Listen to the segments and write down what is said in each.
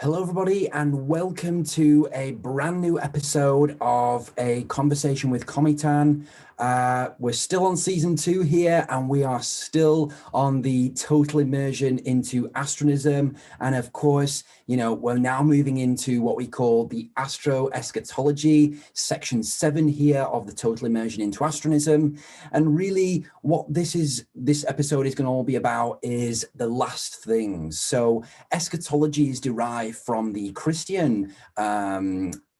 Hello, everybody, and welcome to a brand new episode of A Conversation with Cometan. We're still on season 2 here, and we are still on the total immersion into Astronism. And of course, we're now moving into what we call the Astroeschatology, section 7 here of the total immersion into Astronism. And really what this episode is going to all be about is the last things. So eschatology is derived from the Christian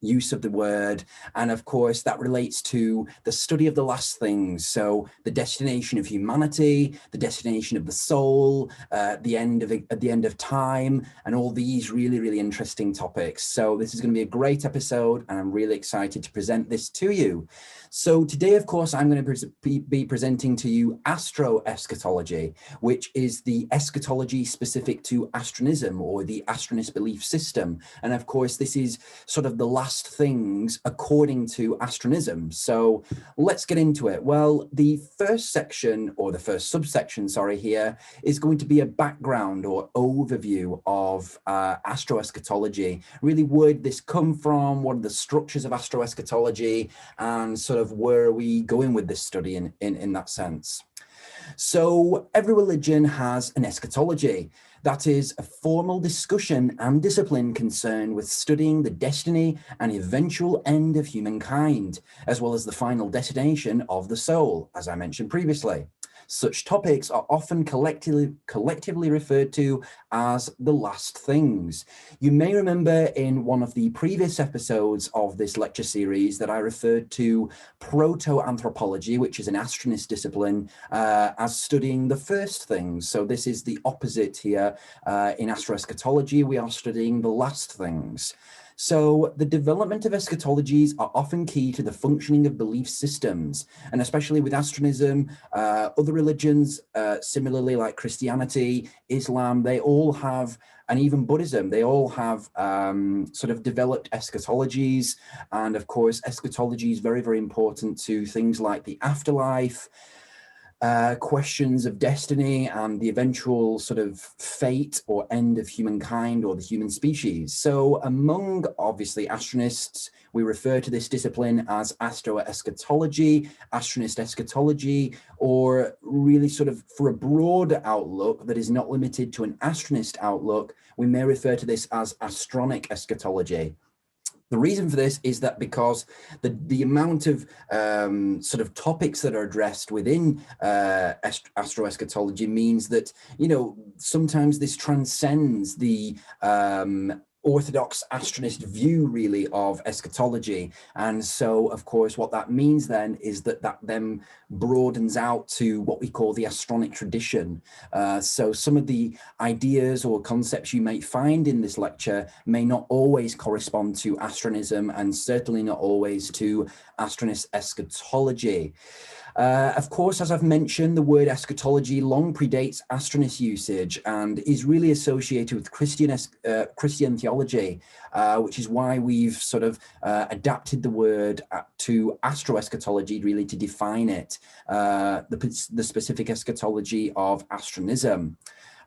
use of the word, and of course that relates to the study of the last things. So the destination of humanity, the destination of the soul, at the end of time, and all these really interesting topics. So this is going to be a great episode, and I'm really excited to present this to you. So today, of course, I'm going to be presenting to you Astroeschatology, which is the eschatology specific to Astronism, or the Astronist belief system. And of course, this is sort of the last things according to Astronism. So let's get into it. Well, the first section, or the first subsection, sorry, here is going to be a background or overview of Astroeschatology. Really, where did this come from? What are the structures of Astroeschatology? And sort of where are we going with this study in that sense? So every religion has an eschatology. That is a formal discussion and discipline concerned with studying the destiny and eventual end of humankind, as well as the final destination of the soul, as I mentioned previously. Such topics are often collectively referred to as the last things. You may remember in one of the previous episodes of this lecture series that I referred to proto-anthropology, which is an Astronist discipline, as studying the first things. So this is the opposite here. In Astroeschatology, we are studying the last things. So the development of eschatologies are often key to the functioning of belief systems, and especially with Astronism, other religions, similarly like Christianity, Islam, they all have, and even Buddhism, they all have sort of developed eschatologies. And of course, eschatology is very important to things like the afterlife, questions of destiny, and the eventual sort of fate or end of humankind or the human species. So among, obviously, Astronists, we refer to this discipline as Astroeschatology, Astronist Eschatology, or really sort of for a broad outlook that is not limited to an Astronist outlook, we may refer to this as Astronic Eschatology. The reason for this is that because the amount of sort of topics that are addressed within Astroeschatology means that, sometimes this transcends the orthodox Astronist view really of eschatology. And so, of course, what that means then is that then broadens out to what we call the Astronic tradition. So some of the ideas or concepts you may find in this lecture may not always correspond to Astronism, and certainly not always to Astronist Eschatology. Of course, as I've mentioned, the word eschatology long predates Astronist usage and is really associated with Christian theology, which is why we've sort of adapted the word to astroeschatology really to define it, the specific eschatology of Astronism.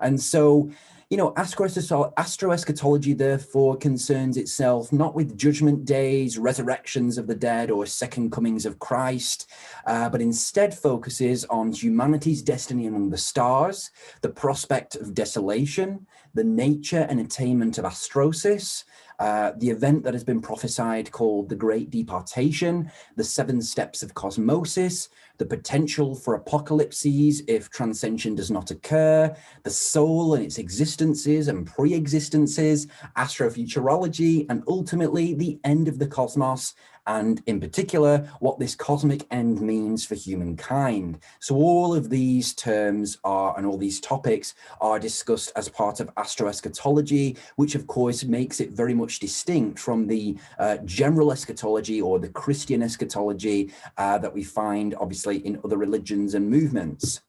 And so, Astroeschatology therefore concerns itself not with judgment days, resurrections of the dead, or second comings of Christ, but instead focuses on humanity's destiny among the stars, the prospect of desolation, the nature and attainment of Astrosis, the event that has been prophesied called the Great Departation, the 7 steps of Cosmosis, the potential for apocalypses if transcension does not occur, the soul and its existences and pre-existences, astrofuturology, and ultimately the end of the cosmos, and in particular, what this cosmic end means for humankind. So all of these terms and all these topics are discussed as part of Astroeschatology, which of course makes it very much distinct from the general eschatology or the Christian eschatology that we find obviously in other religions and movements.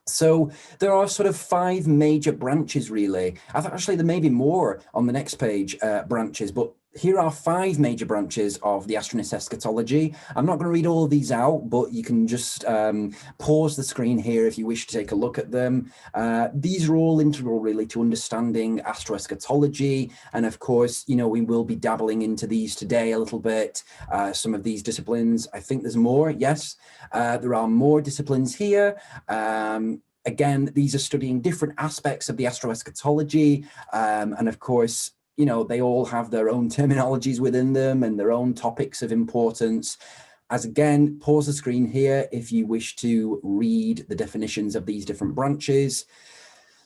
So there are sort of 5 major branches, really. I thought actually there may be more on the next page, branches, but here are 5 major branches of the Astronist Eschatology. I'm not going to read all of these out, but you can just pause the screen here if you wish to take a look at them. These are all integral, really, to understanding astroeschatology. And of course, you know, we will be dabbling into these today a little bit. Some of these disciplines, I think there's more. Yes, there are more disciplines here. Again, these are studying different aspects of the astroeschatology. And of course, you know, they all have their own terminologies within them and their own topics of importance. As again, pause the screen here if you wish to read the definitions of these different branches.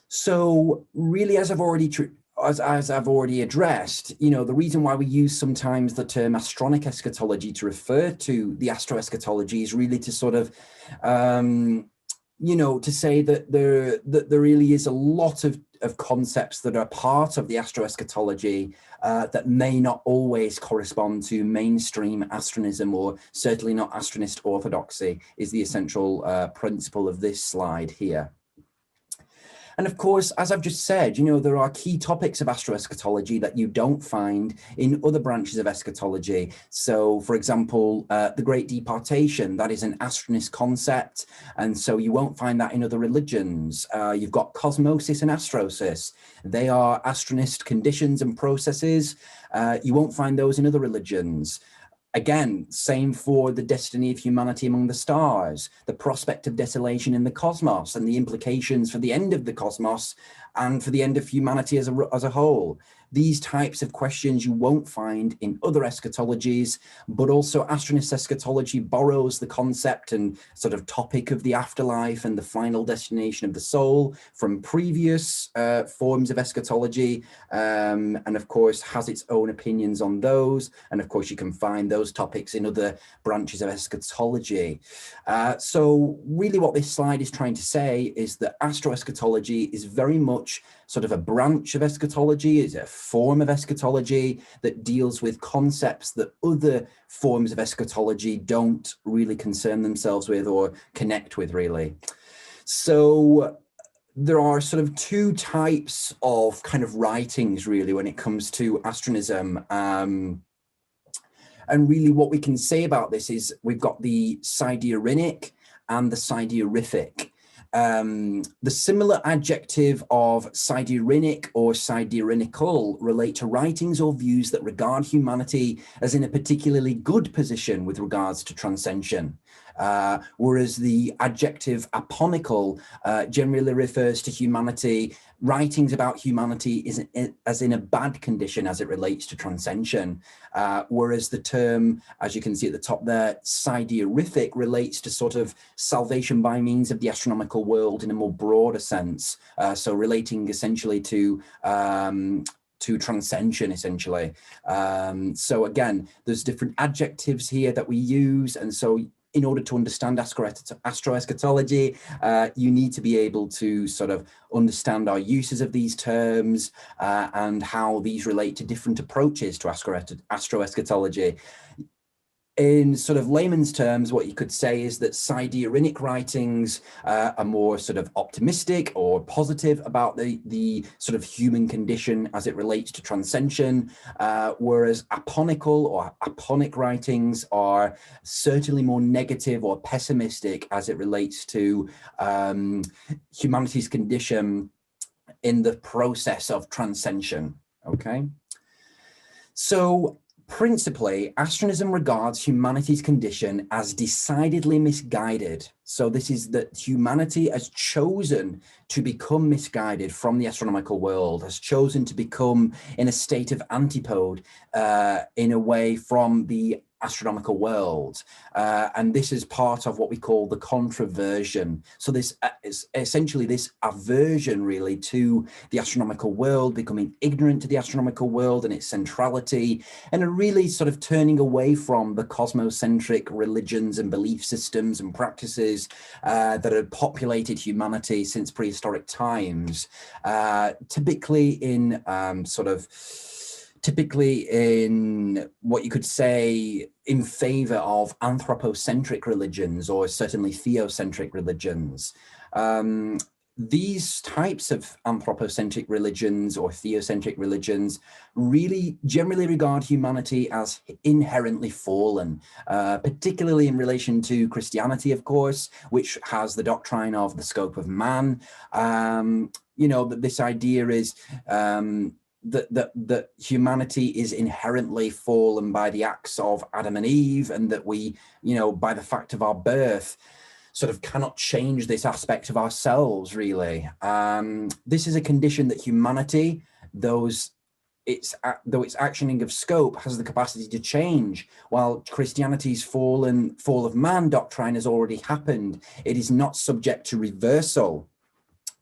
So really, as I've already addressed, you know, the reason why we use sometimes the term astronic eschatology to refer to the astroeschatology is really to sort of, you know, to say that there really is a lot of concepts that are part of the astroeschatology that may not always correspond to mainstream astronism, or certainly not Astronist orthodoxy, is the essential principle of this slide here. And of course, as I've just said, you know, there are key topics of astroeschatology that you don't find in other branches of eschatology. So, for example, the Great Departation, that is an astronist concept, and so you won't find that in other religions. You've got Cosmosis and Astrosis. They are astronist conditions and processes. You won't find those in other religions. Again, same for the destiny of humanity among the stars, the prospect of desolation in the cosmos, and the implications for the end of the cosmos and for the end of humanity as a whole. These types of questions you won't find in other eschatologies, but also Astronist eschatology borrows the concept and sort of topic of the afterlife and the final destination of the soul from previous forms of eschatology, and of course has its own opinions on those. And of course you can find those topics in other branches of eschatology. So really what this slide is trying to say is that astroeschatology is very much sort of a branch of eschatology, is a form of eschatology that deals with concepts that other forms of eschatology don't really concern themselves with or connect with, really. So there are sort of 2 types of kind of writings, really, when it comes to astronism. And really what we can say about this is we've got the sidereinic and the sidereiffic. The similar adjective of sidereinic or sidereinical relate to writings or views that regard humanity as in a particularly good position with regards to transcension. Whereas the adjective aponical generally refers to humanity, writings about humanity as in a bad condition as it relates to transcension. Whereas the term, as you can see at the top there, sidereiffic, relates to sort of salvation by means of the astronomical world in a more broader sense. So relating essentially to transcension, essentially. So again, there's different adjectives here that we use, and so in order to understand astroeschatology, you need to be able to sort of understand our uses of these terms and how these relate to different approaches to astroeschatology. In sort of layman's terms, what you could say is that sidereinic writings are more sort of optimistic or positive about the sort of human condition as it relates to transcension, whereas aponical or aponic writings are certainly more negative or pessimistic as it relates to humanity's condition in the process of transcension. Okay, so principally, astronism regards humanity's condition as decidedly misguided. So this is that humanity has chosen to become misguided from the astronomical world, has chosen to become in a state of antipode in a way from the astronomical world. And this is part of what we call the controversion. So this is essentially this aversion really to the astronomical world, becoming ignorant to the astronomical world and its centrality, and a really sort of turning away from the cosmocentric religions and belief systems and practices that had populated humanity since prehistoric times, typically in what you could say in favor of anthropocentric religions, or certainly theocentric religions. these types of anthropocentric religions or theocentric religions really generally regard humanity as inherently fallen, particularly in relation to Christianity, of course, which has the doctrine of the scope of man. You know, that this idea is that humanity is inherently fallen by the acts of Adam and Eve, and that we, you know, by the fact of our birth, sort of cannot change this aspect of ourselves, really. This is a condition that humanity, though its actioning of scope has the capacity to change, while Christianity's fall of man doctrine has already happened. It is not subject to reversal.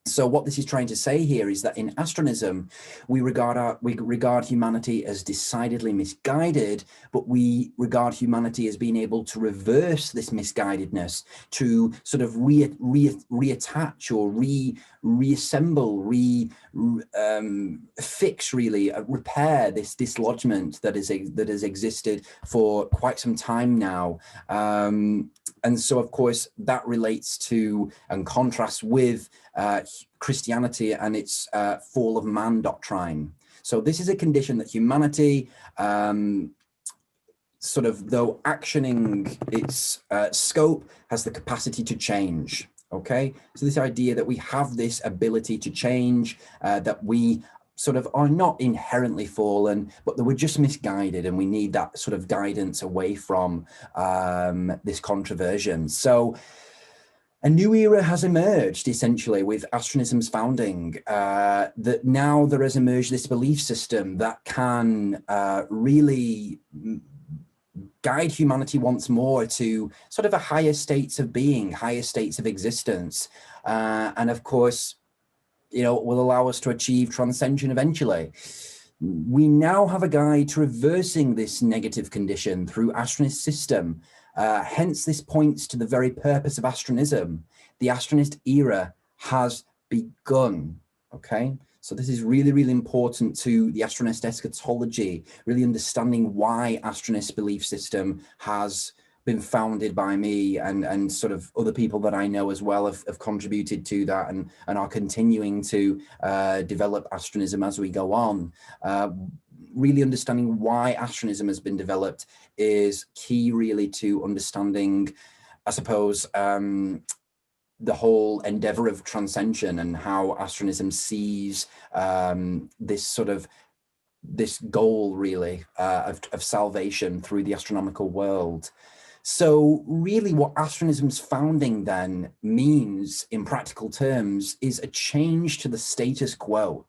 So what this is trying to say here is that in Astronism, we regard humanity as decidedly misguided, but we regard humanity as being able to reverse this misguidedness, to sort of reattach or reassemble, fix, really, repair this dislodgement that has existed for quite some time now. And so, of course, that relates to and contrasts with Christianity and its fall of man doctrine. So this is a condition that humanity, sort of, though actioning its scope, has the capacity to change. Okay, so this idea that we have this ability to change, that we sort of are not inherently fallen, but that we're just misguided, and we need that sort of guidance away from this controversion. So a new era has emerged, essentially, with Astronism's founding, that now there has emerged this belief system that can really guide humanity once more to sort of a higher states of being, higher states of existence. And of course, you know, will allow us to achieve transcension eventually. We now have a guide to reversing this negative condition through Astronist system. Hence, this points to the very purpose of Astronism. The Astronist era has begun, okay? So this is really, really important to the Astronist Eschatology, really understanding why Astronist belief system has been founded by me, and sort of other people that I know as well have contributed to that, and are continuing to develop Astronism as we go on. Really understanding why Astronism has been developed is key, really, to understanding, I suppose, the whole endeavor of transcension, and how Astronism sees this goal, really, of salvation through the astronomical world. So really what Astronism's founding then means in practical terms is a change to the status quo.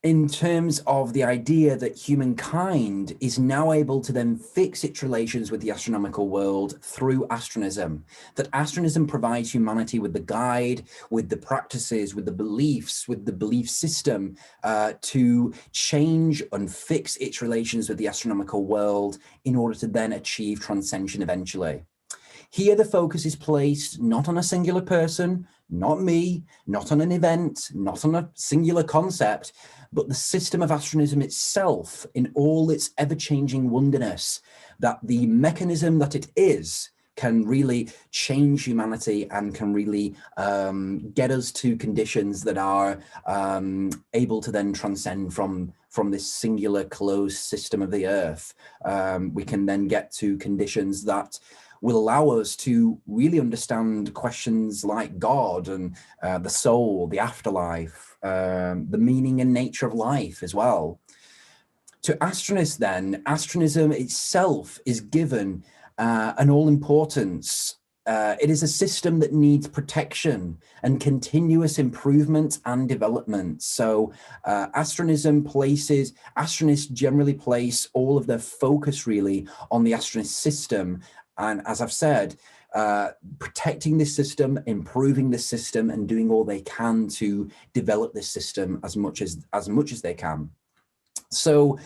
In terms of the idea that humankind is now able to then fix its relations with the astronomical world through Astronism, that Astronism provides humanity with the guide, with the practices, with the beliefs, with the belief system to change and fix its relations with the astronomical world in order to then achieve transcension eventually. Here, the focus is placed not on a singular person, not me, not on an event, not on a singular concept, but the system of Astronism itself in all its ever-changing wonderness, that the mechanism that it is can really change humanity and can really get us to conditions that are able to then transcend from this singular closed system of the earth. We can then get to conditions that will allow us to really understand questions like God and the soul, the afterlife, the meaning and nature of life as well. To Astronists then, Astronism itself is given an all-importance. It is a system that needs protection and continuous improvement and development. So Astronists generally place all of their focus really on the Astronist system. And as I've said, protecting this system, improving this system, and doing all they can to develop this system as much as they can. So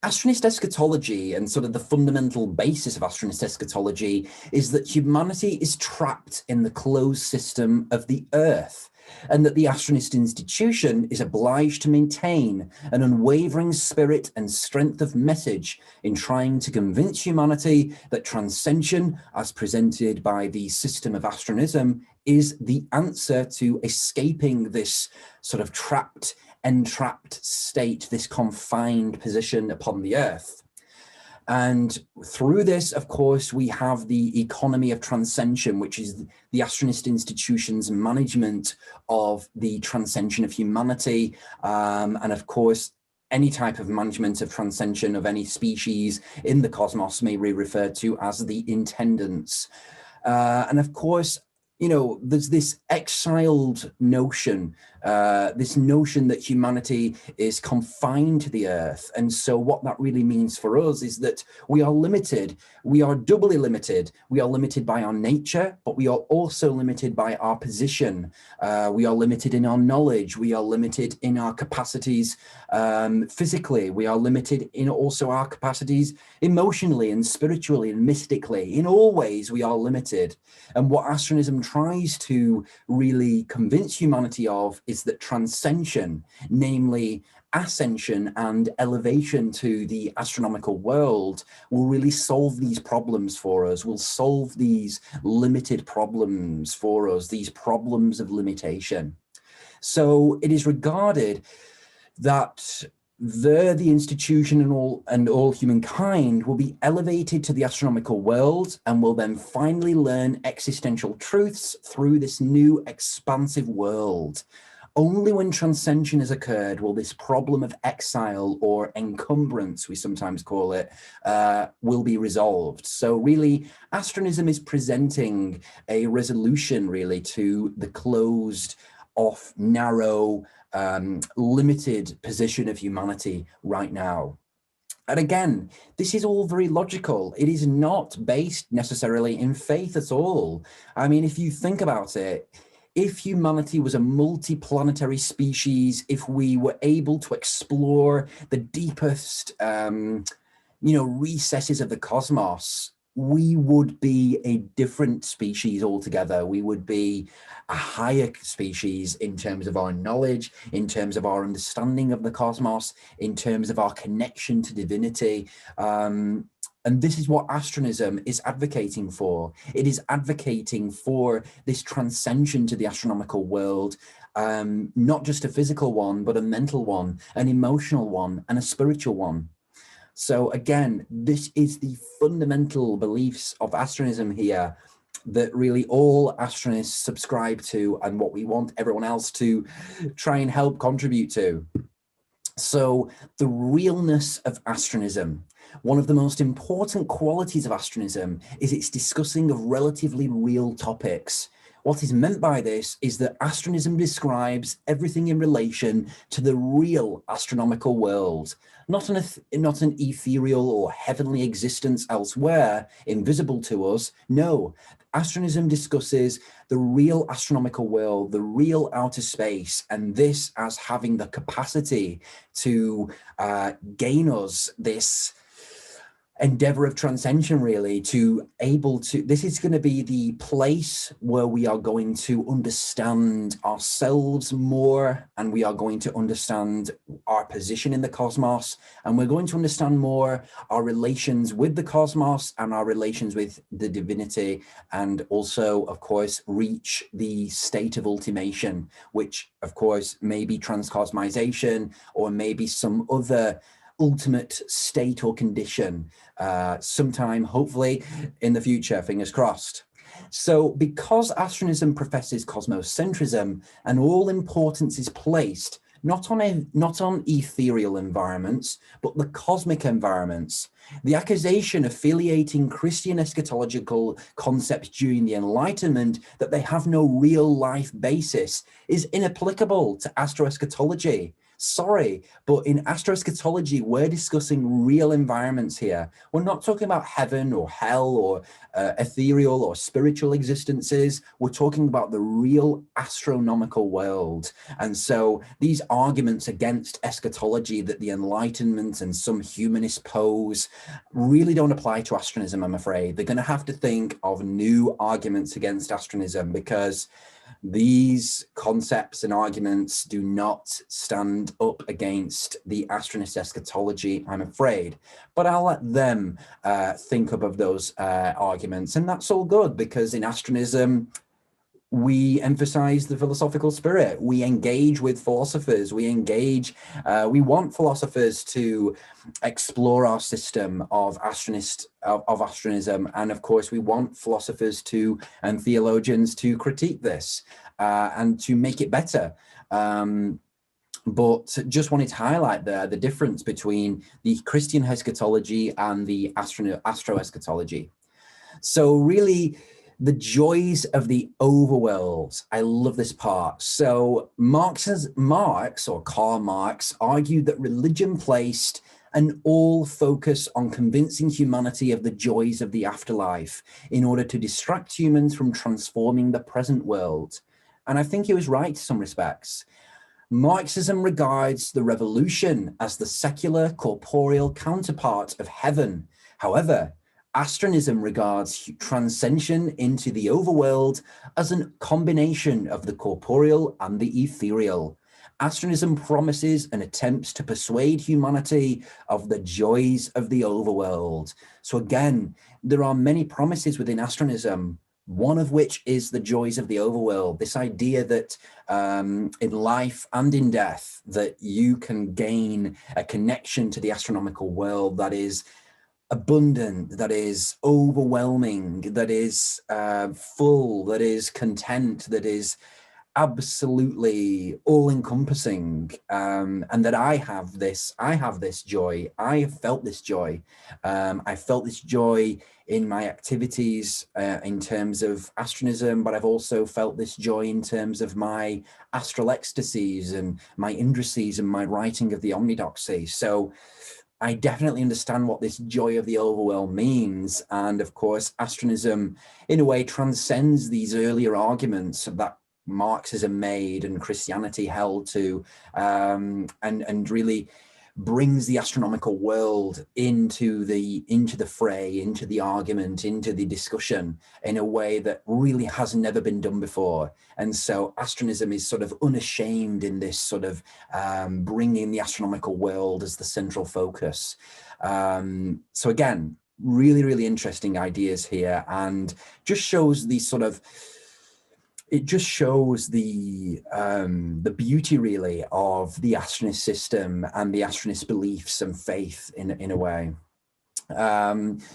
Astronist Eschatology, and sort of the fundamental basis of Astronist Eschatology, is that humanity is trapped in the closed system of the earth. and that the Astronist Institution is obliged to maintain an unwavering spirit and strength of message in trying to convince humanity that transcension, as presented by the system of Astronism, is the answer to escaping this sort of entrapped state, this confined position upon the Earth. And through this, of course, we have the economy of transcension, which is the Astronist Institution's management of the transcension of humanity. And of course, any type of management of transcension of any species in the cosmos may be referred to as the Integrants. And of course, you know, there's this exiled notion, this notion that humanity is confined to the Earth. And so what that really means for us is that we are limited. We are doubly limited. We are limited by our nature, but we are also limited by our position. We are limited in our knowledge. We are limited in our capacities physically. We are limited in also our capacities emotionally and spiritually and mystically. In all ways, we are limited. And what Astronism tries to really convince humanity of is that transcension, namely ascension and elevation to the astronomical world, will really solve these problems for us, will solve these limited problems for us, these problems of limitation. So it is regarded that the institution and all humankind will be elevated to the astronomical world and will then finally learn existential truths through this new expansive world. Only when transcension has occurred will this problem of exile, or encumbrance, we sometimes call it, will be resolved. So really, Astronism is presenting a resolution really to the closed off, narrow, limited position of humanity right now. And again, this is all very logical. It is not based necessarily in faith at all. I mean, if you think about it, if humanity was a multi-planetary species, if we were able to explore the deepest, recesses of the cosmos, we would be a different species altogether. We would be a higher species in terms of our knowledge, in terms of our understanding of the cosmos, in terms of our connection to divinity. And this is what Astronism is advocating for. It is advocating for this transcension to the astronomical world, not just a physical one, but a mental one, an emotional one, and a spiritual one. So again, this is the fundamental beliefs of Astronism here that really all astronists subscribe to, and what we want everyone else to try and help contribute to. So the realness of Astronism. One of the most important qualities of Astronism is its discussing of relatively real topics. What is meant by this is that Astronism describes everything in relation to the real astronomical world, not an ethereal or heavenly existence elsewhere, invisible to us. No, Astronism discusses the real astronomical world, the real outer space, and this as having the capacity to gain us this endeavor of transcension, really, this is going to be the place where we are going to understand ourselves more, and we are going to understand our position in the cosmos, and we're going to understand more our relations with the cosmos and our relations with the divinity, and also, of course, reach the state of ultimation, which, of course, may be transcosmization or maybe some other ultimate state or condition sometime, hopefully, in the future, fingers crossed. So because Astronism professes cosmocentrism, and all importance is placed not on ethereal environments, but the cosmic environments, the accusation affiliating Christian eschatological concepts during the Enlightenment that they have no real life basis is inapplicable to astroeschatology. Sorry, but in astroeschatology, we're discussing real environments here. We're not talking about heaven or hell or ethereal or spiritual existences. We're talking about the real astronomical world. And so these arguments against eschatology that the Enlightenment and some humanists pose really don't apply to Astronism, I'm afraid. They're going to have to think of new arguments against Astronism, because these concepts and arguments do not stand up against the Astronist Eschatology, I'm afraid. But I'll let them think up of those arguments. And that's all good, because in Astronism, we emphasize the philosophical spirit. We engage with philosophers. We want philosophers to explore our system of Astronism. And of course, we want philosophers and theologians to critique this and to make it better. But just wanted to highlight the difference between the Christian eschatology and the Astroeschatology. So really, the joys of the overworld. I love this part. So Marx or Karl Marx argued that religion placed an all focus on convincing humanity of the joys of the afterlife in order to distract humans from transforming the present world. And I think he was right to some respects. Marxism regards the revolution as the secular corporeal counterpart of heaven. However, Astronism regards transcension into the overworld as a combination of the corporeal and the ethereal. Astronism promises and attempts to persuade humanity of the joys of the overworld. So again, there are many promises within Astronism, one of which is the joys of the overworld, this idea that in life and in death, that you can gain a connection to the astronomical world that is abundant, that is overwhelming, that is full, that is content, that is absolutely all-encompassing, and that I have this joy. I have felt this joy. I felt this joy in my activities in terms of astronism, but I've also felt this joy in terms of my astral ecstasies and my indices and my writing of the Omnidoxy. So I definitely understand what this joy of the overworld means. And of course, Astronism, in a way, transcends these earlier arguments that Marxism made and Christianity held to, and really brings the astronomical world into the fray, into the argument, into the discussion in a way that really has never been done before. And so Astronism is sort of unashamed in this sort of bringing the astronomical world as the central focus. So again, really, really interesting ideas here, and just shows these sort of, it just shows the beauty really of the Astronist system and the Astronist beliefs and faith in a way.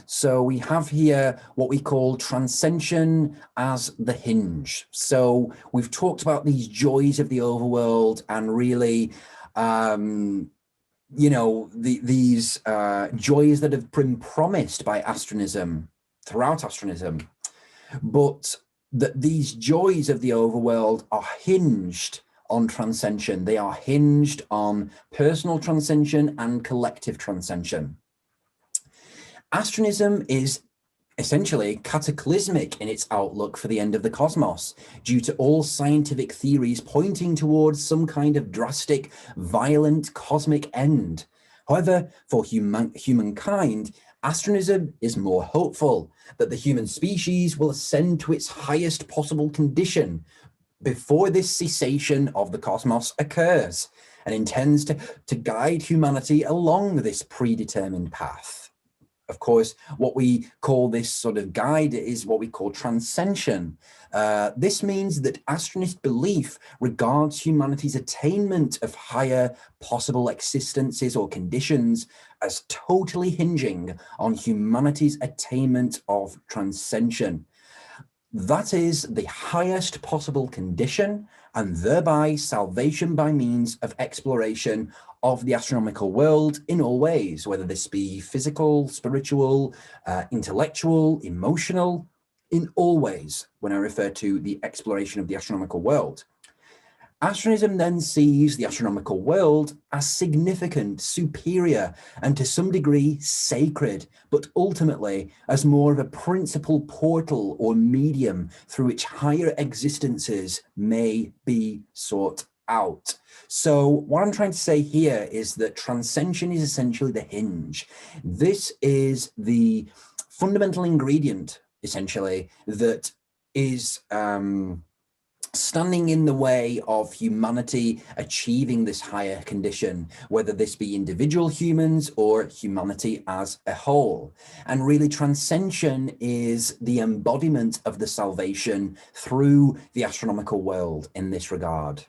So we have here what we call transcension as the hinge. So we've talked about these joys of the overworld and really, you know, these joys that have been promised by Astronism, throughout Astronism, but that these joys of the overworld are hinged on transcension. They are hinged on personal transcension and collective transcension. Astronism is essentially cataclysmic in its outlook for the end of the cosmos, due to all scientific theories pointing towards some kind of drastic, violent cosmic end. However, for humankind, Astronism is more hopeful that the human species will ascend to its highest possible condition before this cessation of the cosmos occurs, and intends to guide humanity along this predetermined path. Of course, what we call this sort of guide is what we call transcension. This means that Astronist belief regards humanity's attainment of higher possible existences or conditions as totally hinging on humanity's attainment of transcension. That is the highest possible condition, and thereby salvation by means of exploration of the astronomical world in all ways, whether this be physical, spiritual, intellectual, emotional, in all ways, when I refer to the exploration of the astronomical world. Astronism then sees the astronomical world as significant, superior, and to some degree sacred, but ultimately as more of a principal portal or medium through which higher existences may be sought out. So what I'm trying to say here is that transcension is essentially the hinge. This is the fundamental ingredient, essentially, that is standing in the way of humanity achieving this higher condition, whether this be individual humans or humanity as a whole. And really, transcension is the embodiment of the salvation through the astronomical world in this regard.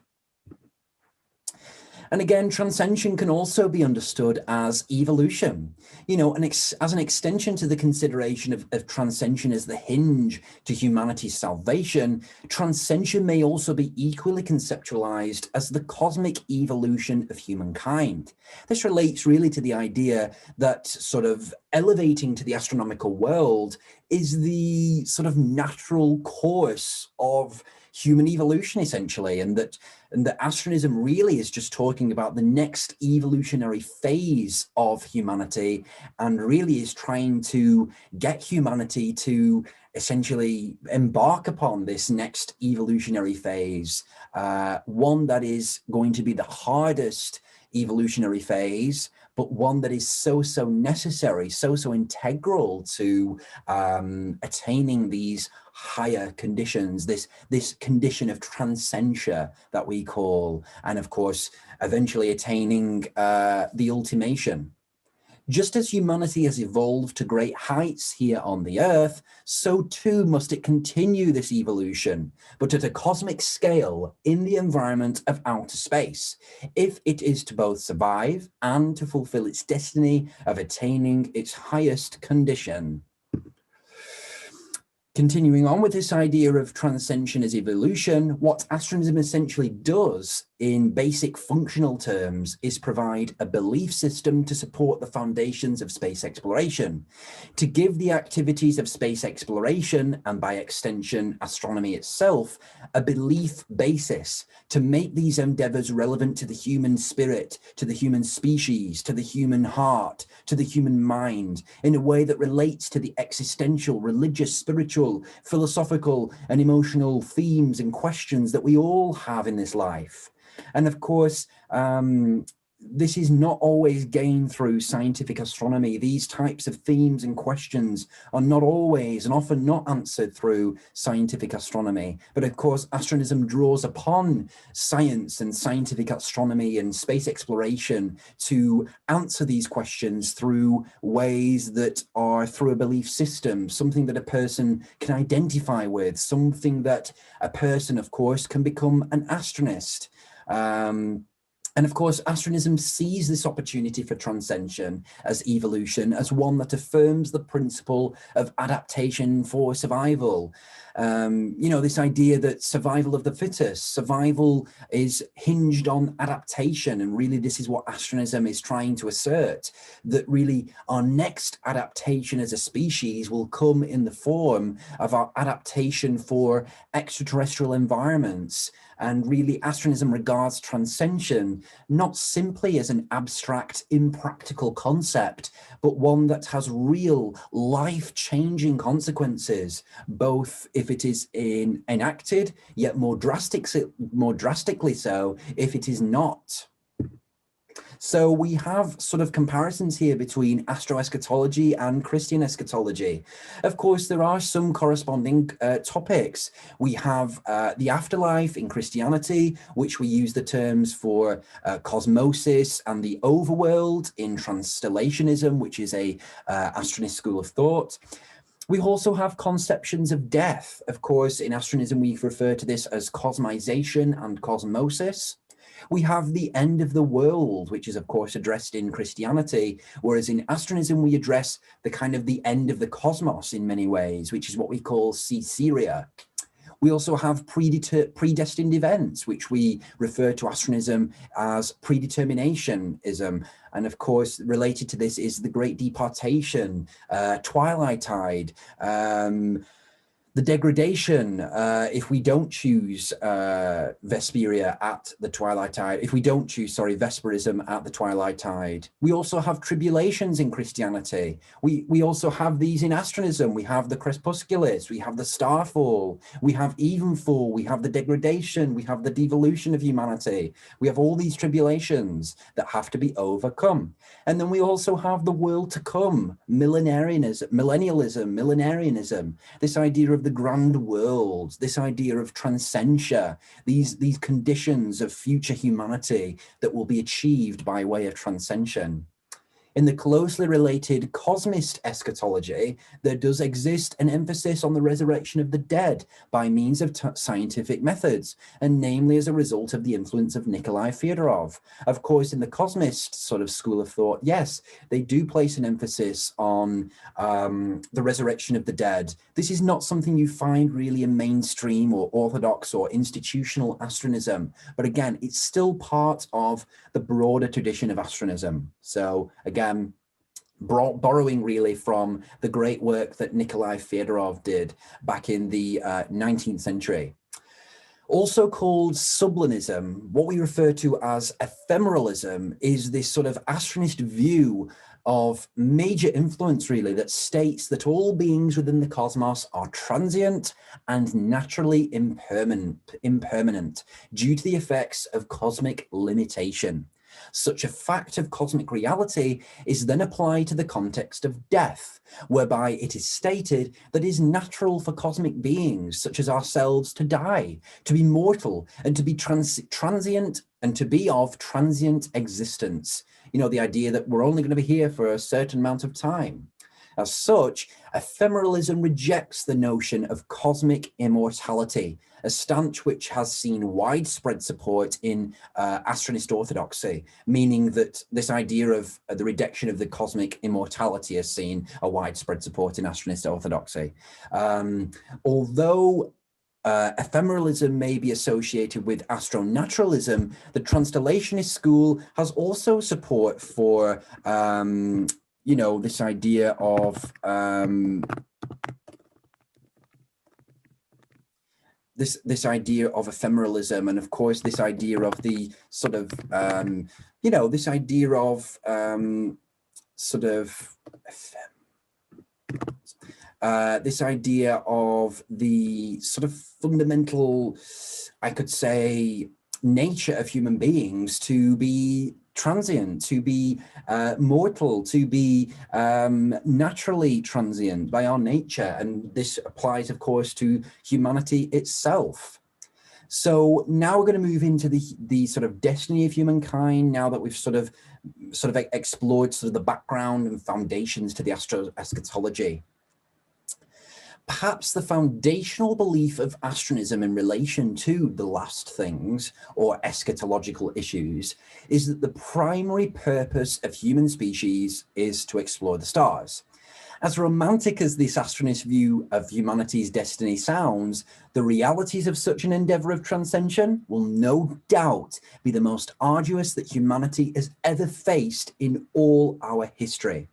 And again, transcension can also be understood as evolution, you know, as an extension to the consideration of transcension as the hinge to humanity's salvation. Transcension may also be equally conceptualized as the cosmic evolution of humankind. This relates really to the idea that sort of elevating to the astronomical world is the sort of natural course of human evolution, essentially, and that astronism really is just talking about the next evolutionary phase of humanity, and really is trying to get humanity to essentially embark upon this next evolutionary phase, one that is going to be the hardest evolutionary phase, but one that is so necessary, so integral to attaining these higher conditions, this condition of transcension that we call, and of course, eventually attaining the ultimation. Just as humanity has evolved to great heights here on the Earth, so too must it continue this evolution, but at a cosmic scale in the environment of outer space, if it is to both survive and to fulfill its destiny of attaining its highest condition. Continuing on with this idea of transcension as evolution, what astronism essentially does in basic functional terms is provide a belief system to support the foundations of space exploration, to give the activities of space exploration, and by extension astronomy itself, a belief basis, to make these endeavors relevant to the human spirit, to the human species, to the human heart, to the human mind, in a way that relates to the existential, religious, spiritual, philosophical and emotional themes and questions that we all have in this life. And of course, this is not always gained through scientific astronomy. These types of themes and questions are not always and often not answered through scientific astronomy. But of course, astronism draws upon science and scientific astronomy and space exploration to answer these questions through ways that are through a belief system, something that a person can identify with, something that a person, of course, can become an astronist. And of course, astronism sees this opportunity for transcension as evolution as one that affirms the principle of adaptation for survival. You know, this idea that survival of the fittest, survival is hinged on adaptation. And really, this is what astronism is trying to assert, that really our next adaptation as a species will come in the form of our adaptation for extraterrestrial environments. And really, astronism regards transcension not simply as an abstract, impractical concept, but one that has real life-changing consequences, both if it is enacted, yet more drastically so if it is not. So we have sort of comparisons here between Astroeschatology and Christian eschatology. Of course, there are some corresponding topics. We have the afterlife in Christianity, which we use the terms for cosmosis and the overworld in Translationism, which is a Astronist school of thought. We also have conceptions of death. Of course, in astronism, we refer to this as cosmization and cosmosis. We have the end of the world, which is, of course, addressed in Christianity, whereas in astronism, we address the kind of the end of the cosmos in many ways, which is what we call Caesarea. We also have predestined events, which we refer to astronism as predeterminationism. And of course, related to this is the Great Departation, Twilight Tide, The degradation, if we don't choose Vesperia at the twilight tide, if we don't choose, sorry, Vesperism at the twilight tide, we also have tribulations in Christianity. We also have these in Astronism. We have the Crepusculis, we have the starfall, we have evenfall, we have the degradation, we have the devolution of humanity. We have all these tribulations that have to be overcome. And then we also have the world to come, millennialism, this idea of the grand world, this idea of transcendentia, these conditions of future humanity that will be achieved by way of transcension. In the closely related Cosmist Eschatology, there does exist an emphasis on the resurrection of the dead by means of scientific methods, and namely as a result of the influence of Nikolai Fyodorov. Of course, in the Cosmist sort of school of thought, yes, they do place an emphasis on the resurrection of the dead. This is not something you find really in mainstream or orthodox or institutional Astronism, but again, it's still part of the broader tradition of Astronism. So again, borrowing really from the great work that Nikolai Fyodorov did back in the 19th century. Also called sublimism, what we refer to as ephemeralism is this sort of Astronist view of major influence really that states that all beings within the cosmos are transient and naturally impermanent due to the effects of cosmic limitation. Such a fact of cosmic reality is then applied to the context of death, whereby it is stated that it is natural for cosmic beings such as ourselves to die, to be mortal, and to be transient and to be of transient existence. You know, the idea that we're only going to be here for a certain amount of time. As such, ephemeralism rejects the notion of cosmic immortality, a stance which has seen widespread support in Astronist orthodoxy, meaning that this idea of the rejection of the cosmic immortality has seen a widespread support in Astronist orthodoxy. Although ephemeralism may be associated with astronaturalism, the translationist school has also support for you know, this idea of this idea of ephemeralism, and of course this idea of the sort of you know, this idea of sort of this idea of the sort of fundamental, I could say, nature of human beings to be transient, to be mortal, to be naturally transient by our nature. And this applies, of course, to humanity itself. So now we're going to move into the sort of destiny of humankind, now that we've sort of explored sort of the background and foundations to the Astroeschatology. Perhaps the foundational belief of Astronism in relation to the last things, or eschatological issues, is that the primary purpose of human species is to explore the stars. As romantic as this Astronist view of humanity's destiny sounds, the realities of such an endeavor of transcension will no doubt be the most arduous that humanity has ever faced in all our history.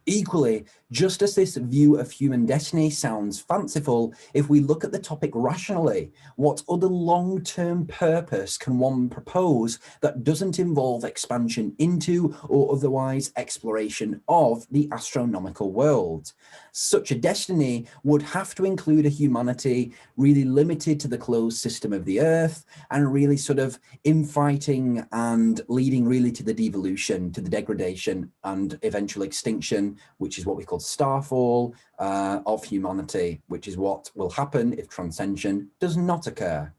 Equally, just as this view of human destiny sounds fanciful, if we look at the topic rationally, what other long-term purpose can one propose that doesn't involve expansion into or otherwise exploration of the astronomical world? Such a destiny would have to include a humanity really limited to the closed system of the Earth, and really sort of infighting and leading really to the devolution, to the degradation and eventual extinction, which is what we call starfall of humanity, which is what will happen if transcension does not occur.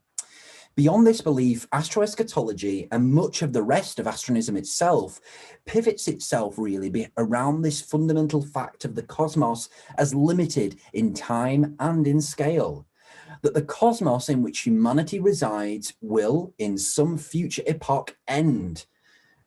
Beyond this belief, astroeschatology and much of the rest of Astronism itself pivots itself really around this fundamental fact of the cosmos as limited in time and in scale. That the cosmos in which humanity resides will, in some future epoch, end.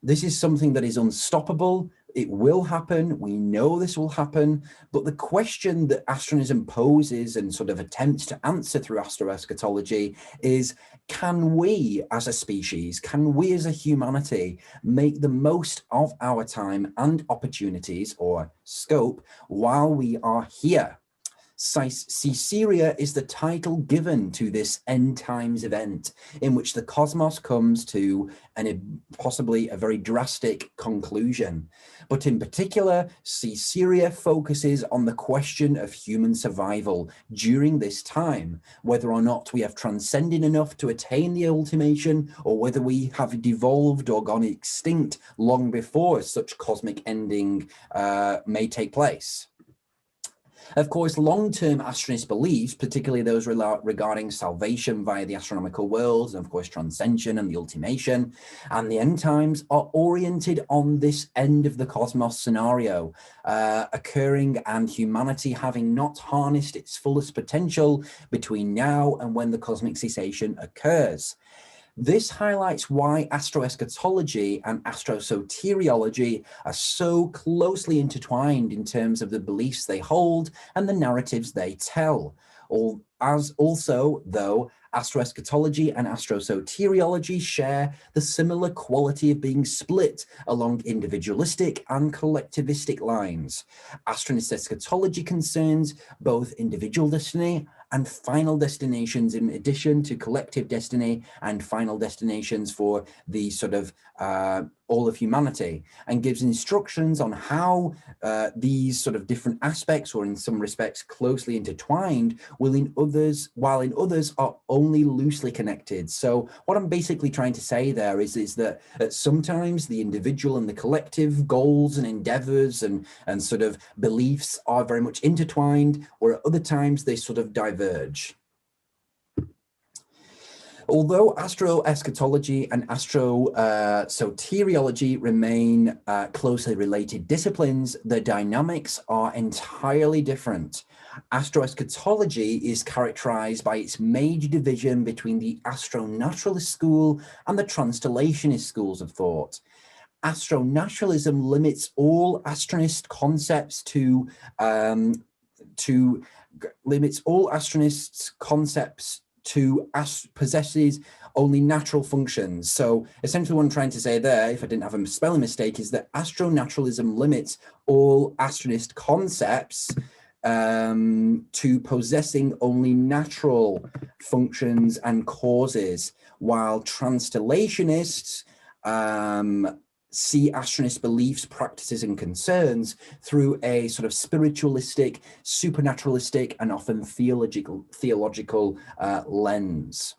This is something that is unstoppable. It will happen. We know this will happen. But the question that Astronism poses and sort of attempts to answer through astroeschatology is, can we as a species, can we as a humanity make the most of our time and opportunities or scope while we are here? Caesarea is the title given to this end times event in which the cosmos comes to possibly a very drastic conclusion. But in particular, Caesarea focuses on the question of human survival during this time, whether or not we have transcended enough to attain the ultimation, or whether we have devolved or gone extinct long before such cosmic ending may take place. Of course, long-term Astronist beliefs, particularly those regarding salvation via the astronomical worlds, and of course transcension and the ultimation, and the end times, are oriented on this end of the cosmos scenario occurring, and humanity having not harnessed its fullest potential between now and when the cosmic cessation occurs. This highlights why astroeschatology and astrosoteriology are so closely intertwined in terms of the beliefs they hold and the narratives they tell. Also, though, astroeschatology and astrosoteriology share the similar quality of being split along individualistic and collectivistic lines. Astronist eschatology concerns both individual destiny and final destinations, in addition to collective destiny and final destinations for the sort of all of humanity, and gives instructions on how these sort of different aspects, or in some respects closely intertwined, while in others are only loosely connected. So what I'm basically trying to say there is that sometimes the individual and the collective goals and endeavors and sort of beliefs are very much intertwined, or at other times they sort of diverge. Although astroeschatology and astrosoteriology remain closely related disciplines, the dynamics are entirely different. Astroeschatology is characterized by its major division between the astronaturalist school and the translationist schools of thought. Astronaturalism limits all astronist concepts possesses only natural functions. So essentially what I'm trying to say there, if I didn't have a spelling mistake, is that astronaturalism limits all astronist concepts to possessing only natural functions and causes, while translationists see astronist beliefs, practices, and concerns through a sort of spiritualistic, supernaturalistic, and often theological lens.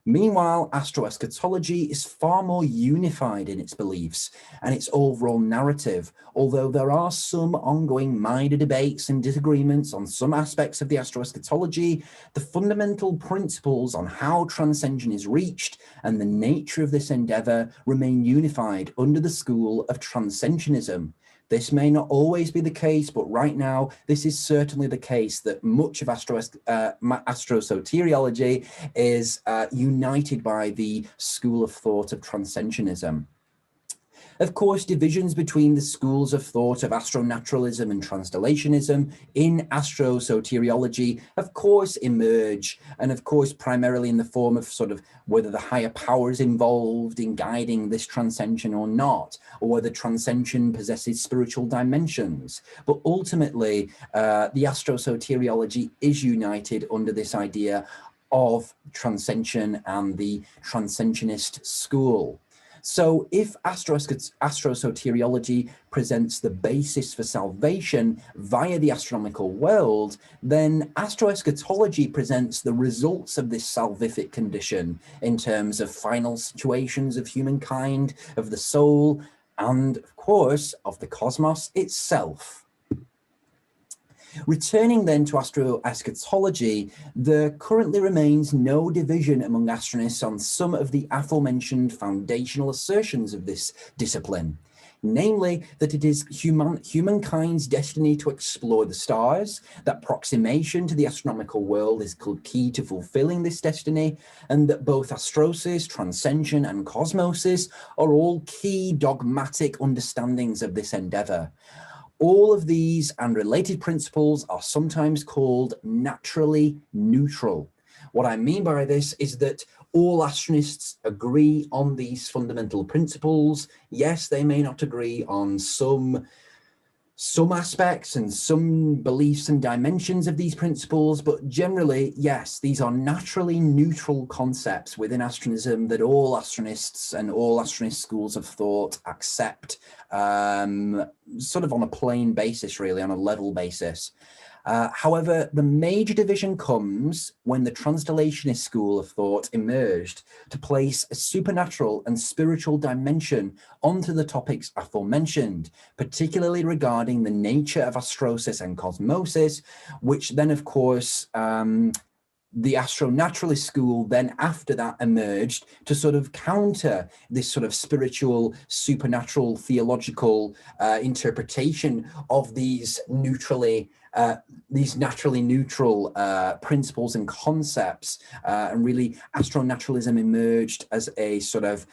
Meanwhile, astroeschatology is far more unified in its beliefs and its overall narrative, although there are some ongoing minor debates and disagreements on some aspects of the astroeschatology. The fundamental principles on how transcension is reached and the nature of this endeavor remain unified under the school of transcensionism. This may not always be the case, but right now, this is certainly the case, that much of astrosoteriology is united by the school of thought of transcensionism. Of course, divisions between the schools of thought of astronaturalism and translationism in astrosoteriology, of course, emerge, and of course, primarily in the form of sort of whether the higher power is involved in guiding this transcension or not, or whether transcension possesses spiritual dimensions. But ultimately, the astrosoteriology is united under this idea of transcension and the transcensionist school. So if astrosoteriology presents the basis for salvation via the astronomical world, then astroeschatology presents the results of this salvific condition in terms of final situations of humankind, of the soul, and of course, of the cosmos itself. Returning then to astroeschatology, there currently remains no division among astronists on some of the aforementioned foundational assertions of this discipline, namely that it is humankind's destiny to explore the stars, that proximation to the astronomical world is key to fulfilling this destiny, and that both Astrosis, transcension, and Cosmosis are all key dogmatic understandings of this endeavor. All of these and related principles are sometimes called naturally neutral. What I mean by this is that all astronists agree on these fundamental principles. Yes, they may not agree on some some aspects and some beliefs and dimensions of these principles, but generally, yes, these are naturally neutral concepts within Astronism that all Astronists and all Astronist schools of thought accept, sort of on a plain basis, really, on a level basis. However, the major division comes when the Transdilationist school of thought emerged to place a supernatural and spiritual dimension onto the topics aforementioned, particularly regarding the nature of Astrosis and Cosmosis, which then, of course, the Astronaturalist school then after that emerged to sort of counter this sort of spiritual, supernatural, theological interpretation of these naturally neutral principles and concepts, and really astronaturalism emerged as a sort of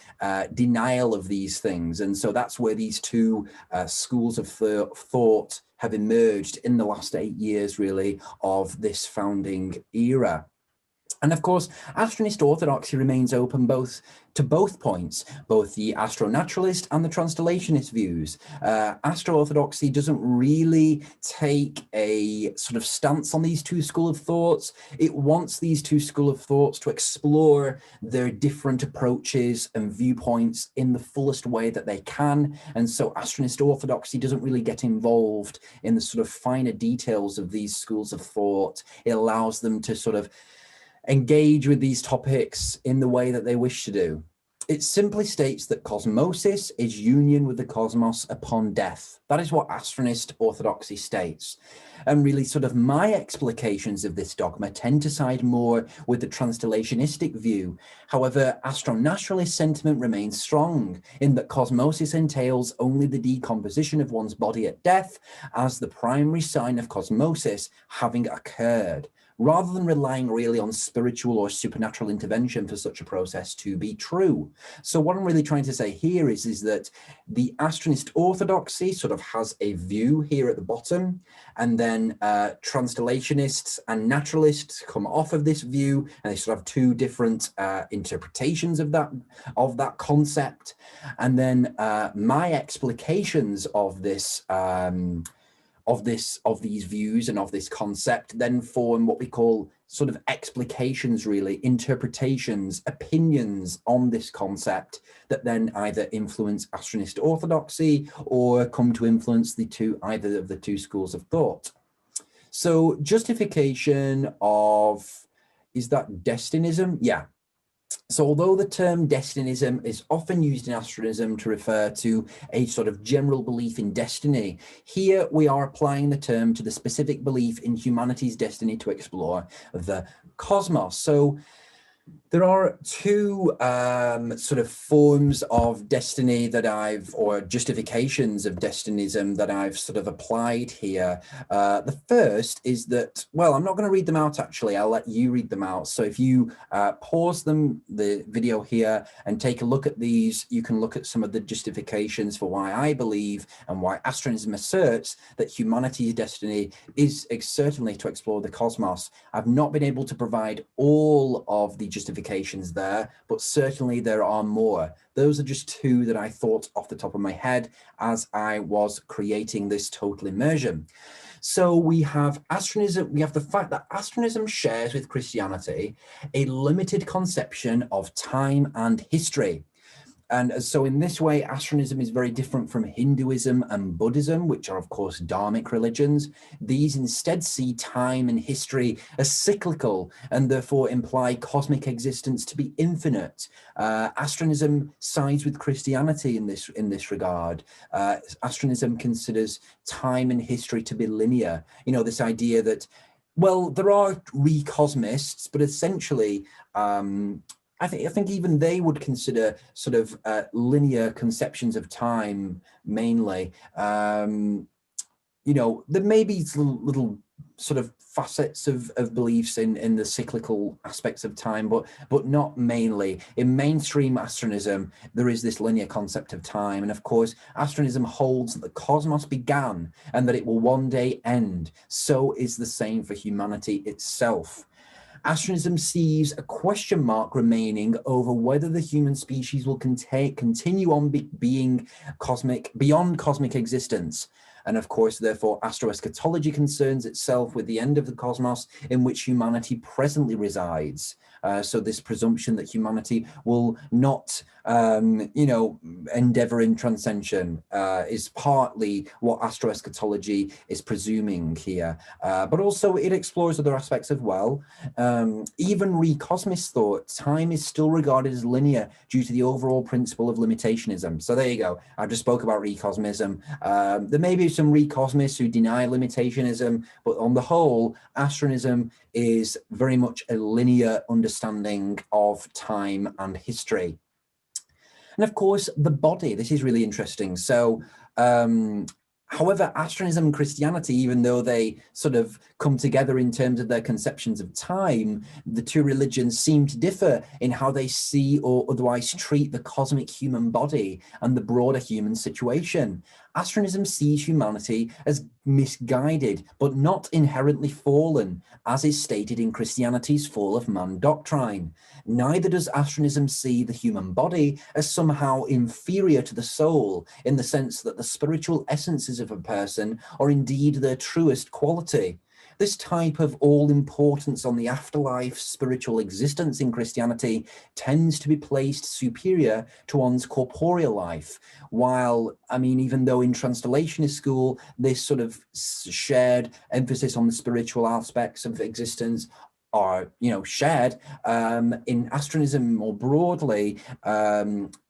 denial of these things. And so that's where these two schools of thought have emerged in the last 8 years, really, of this founding era. And of course, Astronist orthodoxy remains open to both points, both the astronaturalist and the transdilationist views. Astro-orthodoxy doesn't really take a sort of stance on these two schools of thoughts. It wants these two schools of thoughts to explore their different approaches and viewpoints in the fullest way that they can. And so Astronist orthodoxy doesn't really get involved in the sort of finer details of these schools of thought. It allows them to sort of engage with these topics in the way that they wish to do. It simply states that cosmosis is union with the cosmos upon death. That is what Astronist orthodoxy states. And really sort of my explications of this dogma tend to side more with the transdilationistic view. However, astronaturalist sentiment remains strong in that cosmosis entails only the decomposition of one's body at death as the primary sign of cosmosis having occurred, rather than relying really on spiritual or supernatural intervention for such a process to be true. So what I'm really trying to say here is that the Astronist orthodoxy sort of has a view here at the bottom, and then transdilationists and naturalists come off of this view, and they sort of have two different interpretations of that concept. And then my explications of this of these views and of this concept then form what we call sort of explications, really, interpretations, opinions on this concept that then either influence Astronist orthodoxy or come to influence either of the two schools of thought. So justification of, is that destinism? Yeah. So although the term destinism is often used in Astronism to refer to a sort of general belief in destiny, here we are applying the term to the specific belief in humanity's destiny to explore the cosmos. So there are two sort of forms of destiny that or justifications of destinism that I've sort of applied here. The first is that, well, I'm not going to read them out actually, I'll let you read them out. So if you pause the video here and take a look at these, you can look at some of the justifications for why I believe and why Astronism asserts that humanity's destiny is certainly to explore the cosmos. I've not been able to provide all of the justifications there, but certainly there are more. Those are just two that I thought off the top of my head as I was creating this total immersion. So we have Astronism, we have the fact that Astronism shares with Christianity a limited conception of time and history. And so in this way, Astronism is very different from Hinduism and Buddhism, which are, of course, dharmic religions. These instead see time and history as cyclical and therefore imply cosmic existence to be infinite. Astronism sides with Christianity in this regard. Astronism considers time and history to be linear. You know, this idea that, well, there are recosmists, but essentially, I think even they would consider sort of linear conceptions of time mainly. You know, there may be little sort of facets of beliefs in the cyclical aspects of time, but not mainly. In mainstream Astronism, there is this linear concept of time. And of course, Astronism holds that the cosmos began and that it will one day end. So is the same for humanity itself. Astronism sees a question mark remaining over whether the human species will continue on being cosmic, beyond cosmic existence. And of course, therefore, Astroeschatology concerns itself with the end of the cosmos in which humanity presently resides. So this presumption that humanity will not, endeavor in transcension is partly what Astroeschatology is presuming here. But also it explores other aspects as well. Even re-cosmist thought, time is still regarded as linear due to the overall principle of limitationism. So there you go. I just spoke about re-cosmism. There may be some re-cosmists who deny limitationism, but on the whole, Astronism is very much a linear understanding of time and history. And of course, the body, this is really interesting. So, however, Astronism and Christianity, even though they sort of come together in terms of their conceptions of time, the two religions seem to differ in how they see or otherwise treat the cosmic human body and the broader human situation. Astronism sees humanity as misguided, but not inherently fallen, as is stated in Christianity's fall of man doctrine. Neither does Astronism see the human body as somehow inferior to the soul, in the sense that the spiritual essences of a person are indeed their truest quality. This type of all-importance on the afterlife spiritual existence in Christianity tends to be placed superior to one's corporeal life, while, I mean, even though in Translationist school, this sort of shared emphasis on the spiritual aspects of existence are, shared, in Astronism more broadly,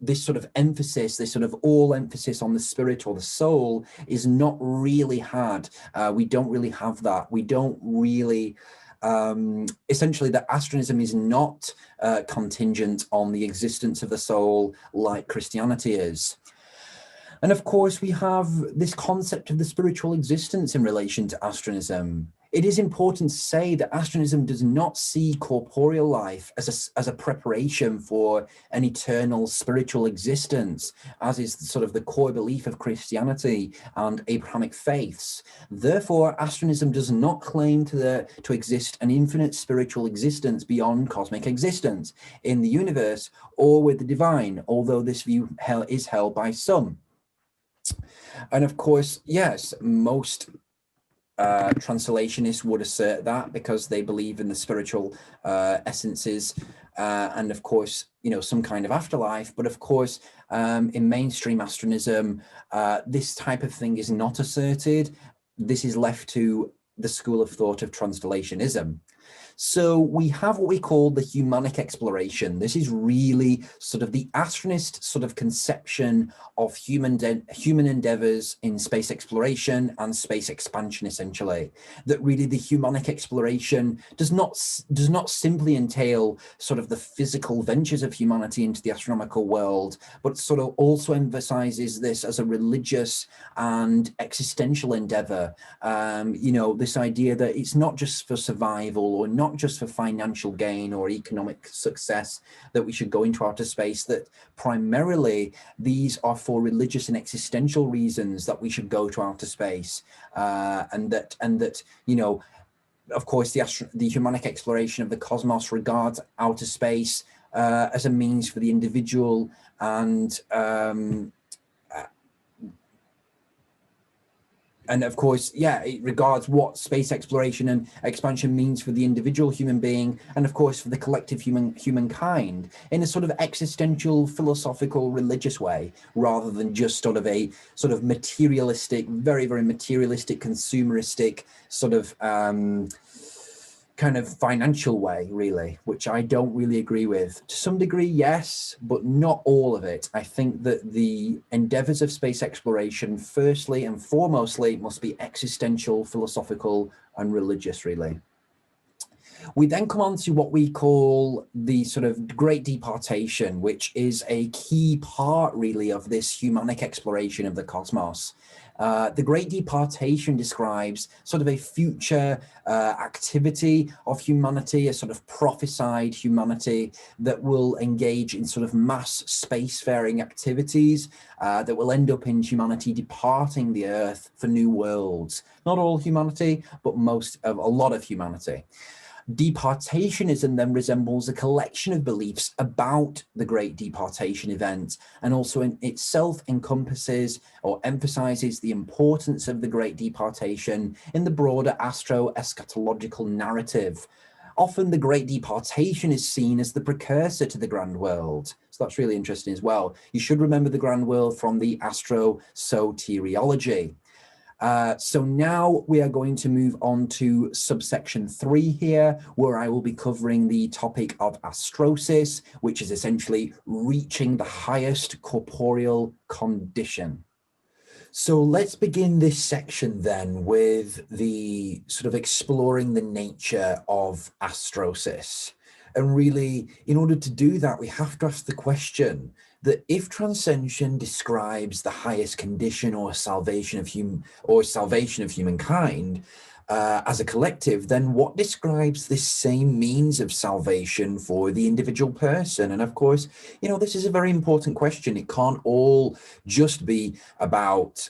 this sort of emphasis, this sort of all emphasis on the spirit or the soul is not really had. We don't really have that. We don't really, essentially that Astronism is not contingent on the existence of the soul like Christianity is. And of course, we have this concept of the spiritual existence in relation to Astronism. It is important to say that Astronism does not see corporeal life as a preparation for an eternal spiritual existence, as is sort of the core belief of Christianity and Abrahamic faiths. Therefore, Astronism does not claim to exist an infinite spiritual existence beyond cosmic existence in the universe or with the divine, although this view is held by some. And of course, yes, most translationists would assert that because they believe in the spiritual essences and of course, some kind of afterlife. But of course, in mainstream Astronism, this type of thing is not asserted. This is left to the school of thought of translationism. So we have what we call the Humanic Exploration. This is really sort of the Astronist sort of conception of human endeavors in space exploration and space expansion, essentially. That really the Humanic Exploration does not simply entail sort of the physical ventures of humanity into the astronomical world, but sort of also emphasizes this as a religious and existential endeavor. This idea that it's not just for survival or not just for financial gain or economic success that we should go into outer space, that primarily these are for religious and existential reasons that we should go to outer space, and that of course the Humanic Exploration of the cosmos regards outer space as a means for the individual and of course, it regards what space exploration and expansion means for the individual human being, and of course for the collective humankind, in a sort of existential, philosophical, religious way, rather than just sort of a sort of materialistic, very, very materialistic, consumeristic sort of kind of financial way, really, which I don't really agree with. To some degree, yes, but not all of it. I think that the endeavors of space exploration, firstly and foremostly, must be existential, philosophical, and religious, really. We then come on to what we call the sort of Great Departation, which is a key part, really, of this Humanic Exploration of the cosmos. The Great Departation describes sort of a future activity of humanity, a sort of prophesied humanity that will engage in sort of mass spacefaring activities that will end up in humanity departing the Earth for new worlds. Not all humanity, but a lot of humanity. Departationism then resembles a collection of beliefs about the Great Departation event, and also in itself encompasses or emphasizes the importance of the Great Departation in the broader Astroeschatological narrative. Often the Great Departation is seen as the precursor to the Grand World. So that's really interesting as well. You should remember the Grand World from the Astrosoteriology. So now we are going to move on to subsection 3 here, where I will be covering the topic of Astrosis, which is essentially reaching the highest corporeal condition. So let's begin this section then with the sort of exploring the nature of Astrosis. And really, in order to do that, we have to ask the question that if transcension describes the highest condition or salvation of humankind as a collective, then what describes this same means of salvation for the individual person? And of course, this is a very important question. It can't all just be about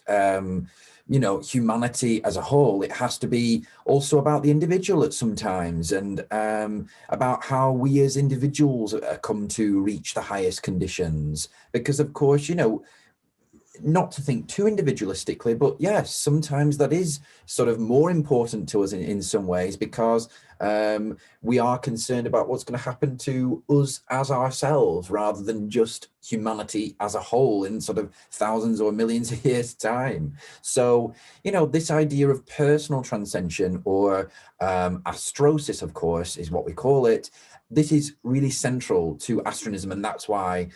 humanity as a whole. It has to be also about the individual at some times, and about how we as individuals come to reach the highest conditions. Because of course, not to think too individualistically, but yes, sometimes that is sort of more important to us in some ways, because we are concerned about what's going to happen to us as ourselves, rather than just humanity as a whole in sort of thousands or millions of years' time. So, this idea of personal transcension, or Astrosis, of course, is what we call it. This is really central to Astronism, and that's why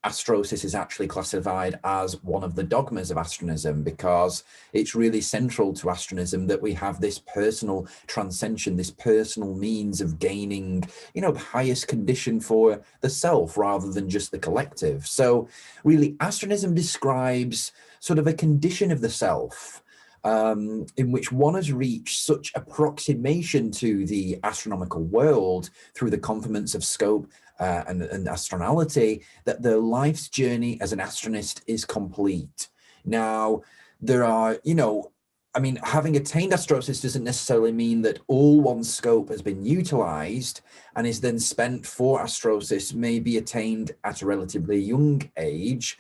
Astrosis is actually classified as one of the dogmas of Astronism, because it's really central to Astronism that we have this personal transcension, this personal means of gaining, the highest condition for the self rather than just the collective. So really, Astronism describes sort of a condition of the self in which one has reached such approximation to the astronomical world through the conformance of scope and astronality, that their life's journey as an astronist is complete. Now, there are, having attained Astrosis doesn't necessarily mean that all one's scope has been utilized and is then spent for Astrosis. May be attained at a relatively young age,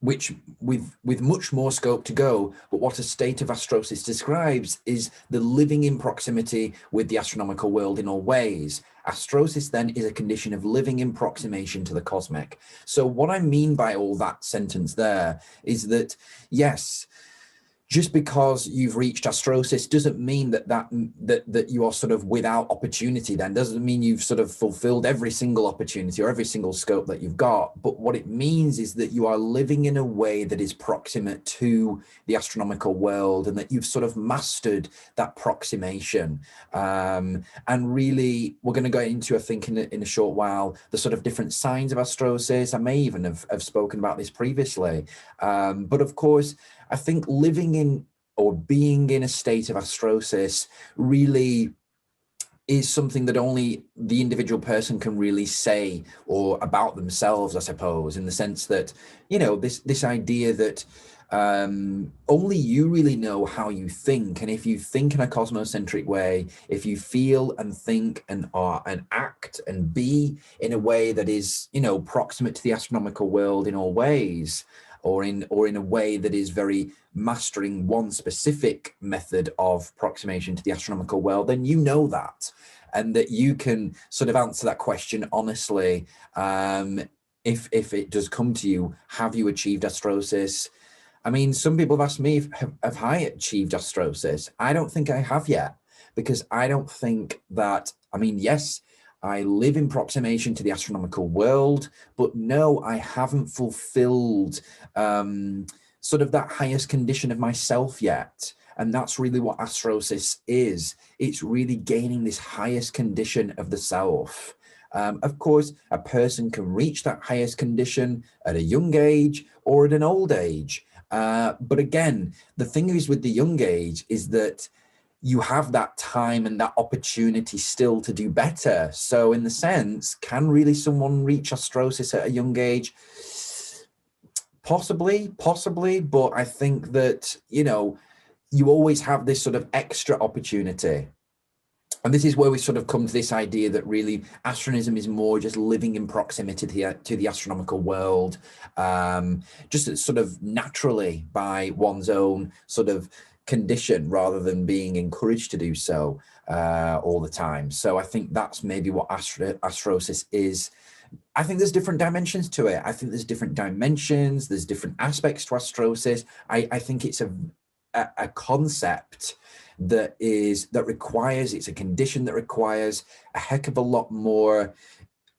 which with much more scope to go. But what a state of Astrosis describes is the living in proximity with the astronomical world in all ways. Astrosis then is a condition of living in proximation to the cosmic. So what I mean by all that sentence there is that, yes, just because you've reached Astrosis doesn't mean that you are sort of without opportunity. Then doesn't mean you've sort of fulfilled every single opportunity or every single scope that you've got. But what it means is that you are living in a way that is proximate to the astronomical world, and that you've sort of mastered that proximation. And really, we're going to go into, I think, in a short while, the sort of different signs of Astrosis. I may even have spoken about this previously. But of course, I think living in or being in a state of Astrosis really is something that only the individual person can really say, or about themselves, I suppose, in the sense that, this idea that only you really know how you think. And if you think in a cosmocentric way, if you feel and think and are and act and be in a way that is, proximate to the astronomical world in all ways, or in a way that is very mastering one specific method of approximation to the astronomical world, then you know that, and that you can sort of answer that question honestly. If it does come to you, have you achieved Astrosis? I mean, some people have asked me, have I achieved Astrosis? I don't think I have yet, because I don't think that, yes, I live in proximation to the astronomical world, but no, I haven't fulfilled sort of that highest condition of myself yet. And that's really what Astrosis is. It's really gaining this highest condition of the self. Of course, a person can reach that highest condition at a young age or at an old age. But again, the thing is with the young age is that you have that time and that opportunity still to do better. So in the sense, can really someone reach Astrosis at a young age? Possibly, but I think that, you always have this sort of extra opportunity. And this is where we sort of come to this idea that really astronism is more just living in proximity to the astronomical world, just sort of naturally by one's own sort of condition, rather than being encouraged to do so all the time. So I think that's maybe what Astrosis is. I think there's different dimensions to it. I think there's different dimensions, there's different aspects to Astrosis. I think it's a concept that requires, it's a condition that requires a heck of a lot more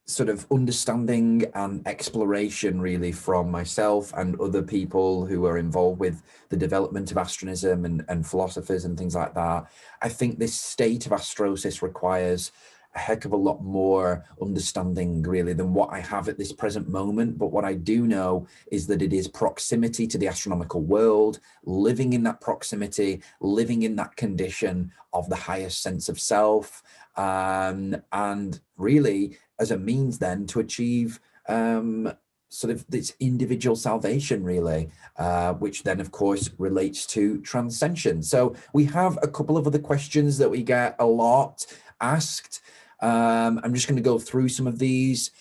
sort of understanding and exploration, really, from myself and other people who are involved with the development of astronism and philosophers and things like that. I think this state of Astrosis requires a heck of a lot more understanding, really, than what I have at this present moment. But what I do know is that it is proximity to the astronomical world, living in that proximity, living in that condition of the highest sense of self, and really as a means then to achieve sort of this individual salvation, really, which then of course relates to transcension. So we have a couple of other questions that we get a lot asked. I'm just going to go through some of these.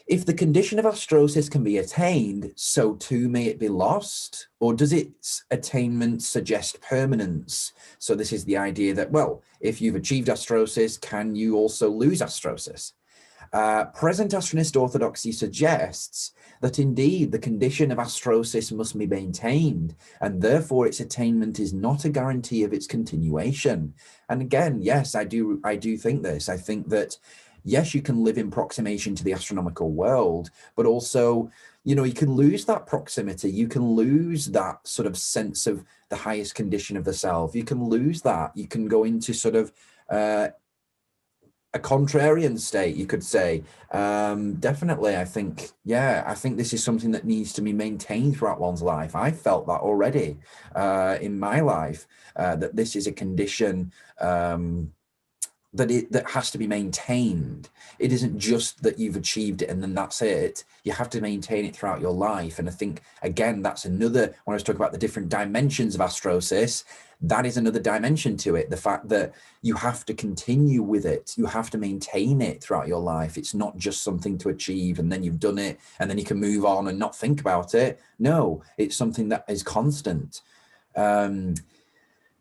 If the condition of Astrosis can be attained, so too may it be lost? Or does its attainment suggest permanence? So this is the idea that, well, if you've achieved Astrosis, can you also lose Astrosis? Present Astronist orthodoxy suggests that indeed the condition of Astrosis must be maintained, and therefore its attainment is not a guarantee of its continuation. And again, yes, I do think this. I think that, yes, you can live in proximation to the astronomical world, but also, you know, you can lose that proximity. You can lose that sort of sense of the highest condition of the self. You can lose that. You can go into sort of a contrarian state, you could say. Definitely, I think, yeah, I think this is something that needs to be maintained throughout one's life. I felt that already in my life, that this is a condition that has to be maintained. It isn't just that you've achieved it and then that's it. You have to maintain it throughout your life. And I think, again, that's another, when I was talking about the different dimensions of Astrosis, that is another dimension to it. The fact that you have to continue with it. You have to maintain it throughout your life. It's not just something to achieve and then you've done it and then you can move on and not think about it. No, it's something that is constant.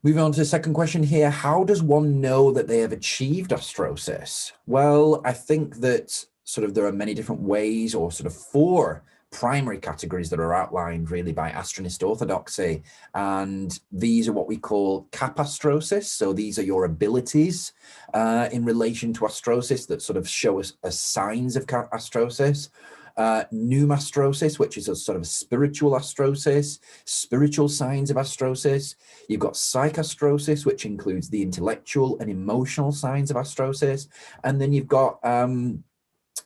Moving on to the second question here, how does one know that they have achieved Astrosis? Well, I think that sort of there are many different ways, or sort of 4 primary categories that are outlined really by Astronist orthodoxy. And these are what we call kapastrosis. So these are your abilities in relation to Astrosis that sort of show us as signs of Astrosis. Pneumastrosis, which is a sort of a spiritual Astrosis, spiritual signs of Astrosis. You've got psychastrosis, which includes the intellectual and emotional signs of Astrosis. And then you've got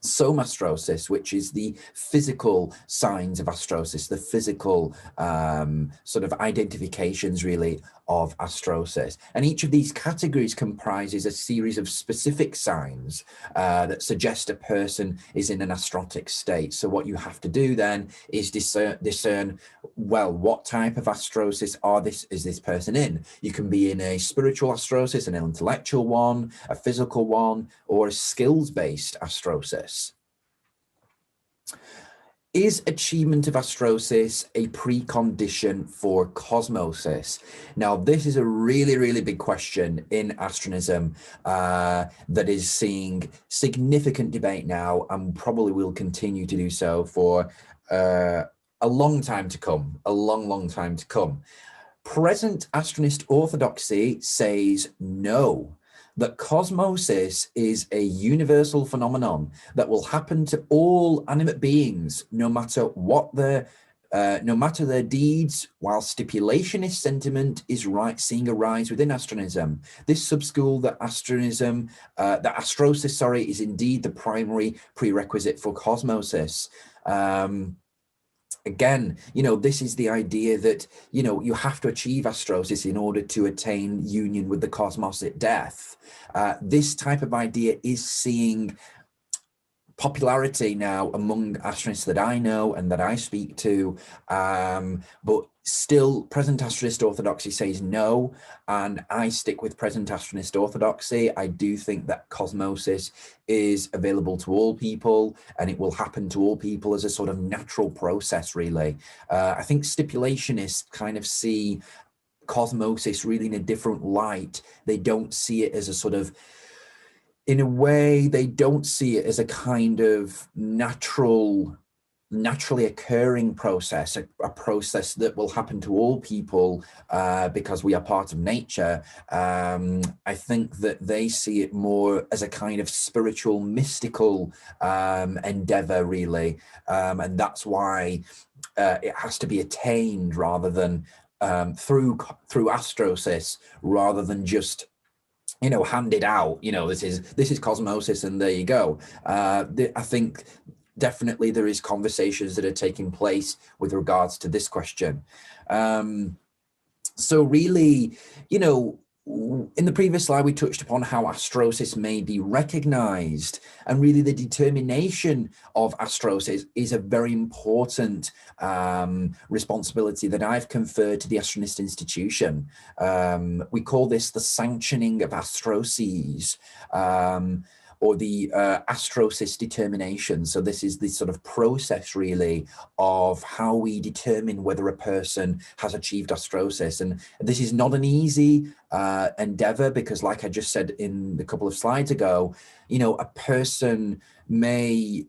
somastrosis, which is the physical signs of Astrosis, the physical sort of identifications, really, of Astrosis. And each of these categories comprises a series of specific signs that suggest a person is in an astrotic state. So what you have to do then is discern, well, what type of Astrosis is this person in? You can be in a spiritual Astrosis, an intellectual one, a physical one, or a skills-based Astrosis. Is achievement of Astrosis a precondition for Cosmosis? Now, this is a really, really big question in astronism that is seeing significant debate now and probably will continue to do so for a long time to come, a long, long time to come. Present Astronist orthodoxy says no, that cosmosis is a universal phenomenon that will happen to all animate beings, no matter what their deeds, while stipulationist sentiment is seeing a rise within astronism. This subschool that astrosis, is indeed the primary prerequisite for cosmosis. Again, you know, this is the idea that, you know, you have to achieve Astrosis in order to attain union with the cosmos at death. This type of idea is seeing popularity now among astronists that I know and that I speak to, but still, present Astronist orthodoxy says no, and I stick with present Astronist orthodoxy. I do think that Cosmosis is available to all people, and it will happen to all people as a sort of natural process, really. I think stipulationists kind of see Cosmosis really in a different light. They don't see it as a sort of, in a way, they don't see it as a kind of naturally occurring process, a process that will happen to all people because we are part of nature. I think that they see it more as a kind of spiritual, mystical endeavor, really. And that's why it has to be attained rather than through Astrosis, rather than just handed out. This is Cosmosis, and there you go. I think definitely there is conversations that are taking place with regards to this question. So really, in the previous slide, we touched upon how Astrosis may be recognized, and really the determination of Astrosis is a very important responsibility that I've conferred to the Astronist Institution. We call this the Sanctioning of Astroses, or the Astrosys Determination. So this is the sort of process, really, of how we determine whether a person has achieved Astrosis. And this is not an easy endeavor, because like I just said in a couple of slides ago, a person may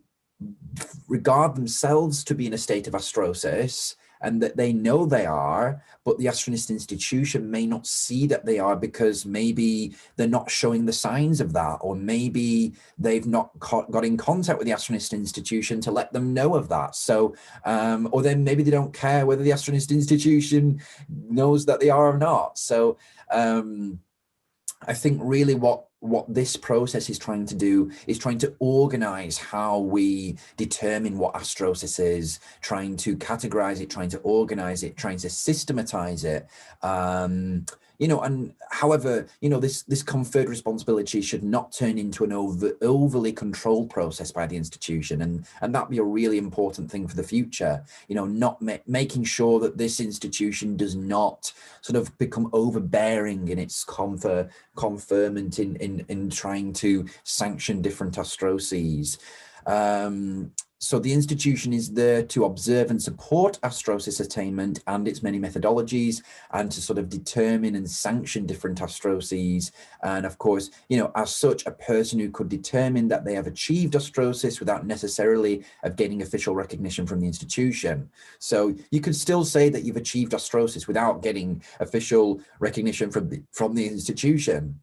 regard themselves to be in a state of Astrosis, and that they know they are, but the Astronist Institution may not see that they are, because maybe they're not showing the signs of that, or maybe they've not got in contact with the Astronist Institution to let them know of that. So, or then maybe they don't care whether the Astronist Institution knows that they are or not. So I think really what this process is trying to do is trying to organize how we determine what Astrosis is, trying to categorize it, trying to organize it, trying to systematize it. And however, this conferred responsibility should not turn into an overly controlled process by the institution, and that'd be a really important thing for the future. Not making sure that this institution does not sort of become overbearing in its conferment in trying to sanction different Astroses. So the institution is there to observe and support Astrosis attainment and its many methodologies, and to sort of determine and sanction different Astroses. And of course, as such, a person who could determine that they have achieved Astrosis without necessarily of getting official recognition from the institution. So you could still say that you've achieved Astrosis without getting official recognition from the institution.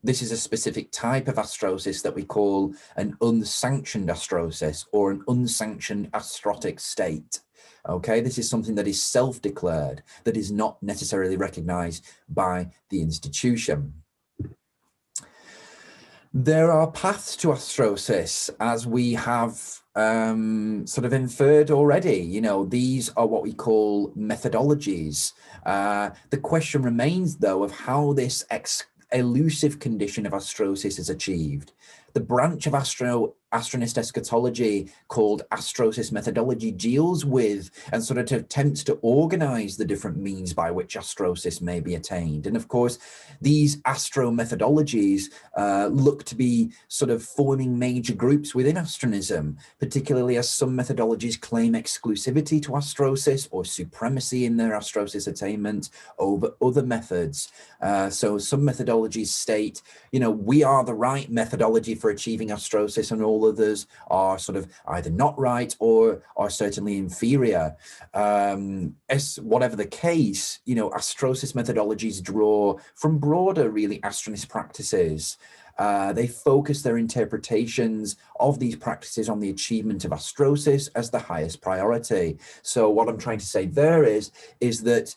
This is a specific type of Astrosis that we call an unsanctioned Astrosis, or an unsanctioned astrotic state. Okay, this is something that is self-declared, that is not necessarily recognized by the institution. There are paths to Astrosis, as we have sort of inferred already. These are what we call methodologies. The question remains, though, of how this elusive condition of Astrosis is achieved. The branch of Astronist Eschatology called Astrosis Methodology deals with and sort of attempts to organize the different means by which Astrosis may be attained. And of course, these Astro methodologies look to be sort of forming major groups within Astronism, particularly as some methodologies claim exclusivity to Astrosis or supremacy in their Astrosis attainment over other methods. So some methodologies state, we are the right methodology for achieving Astrosis, and all others are sort of either not right or are certainly inferior. As whatever the case, Astrosis methodologies draw from broader, really, Astronist practices. They focus their interpretations of these practices on the achievement of Astrosis as the highest priority. So what I'm trying to say there is that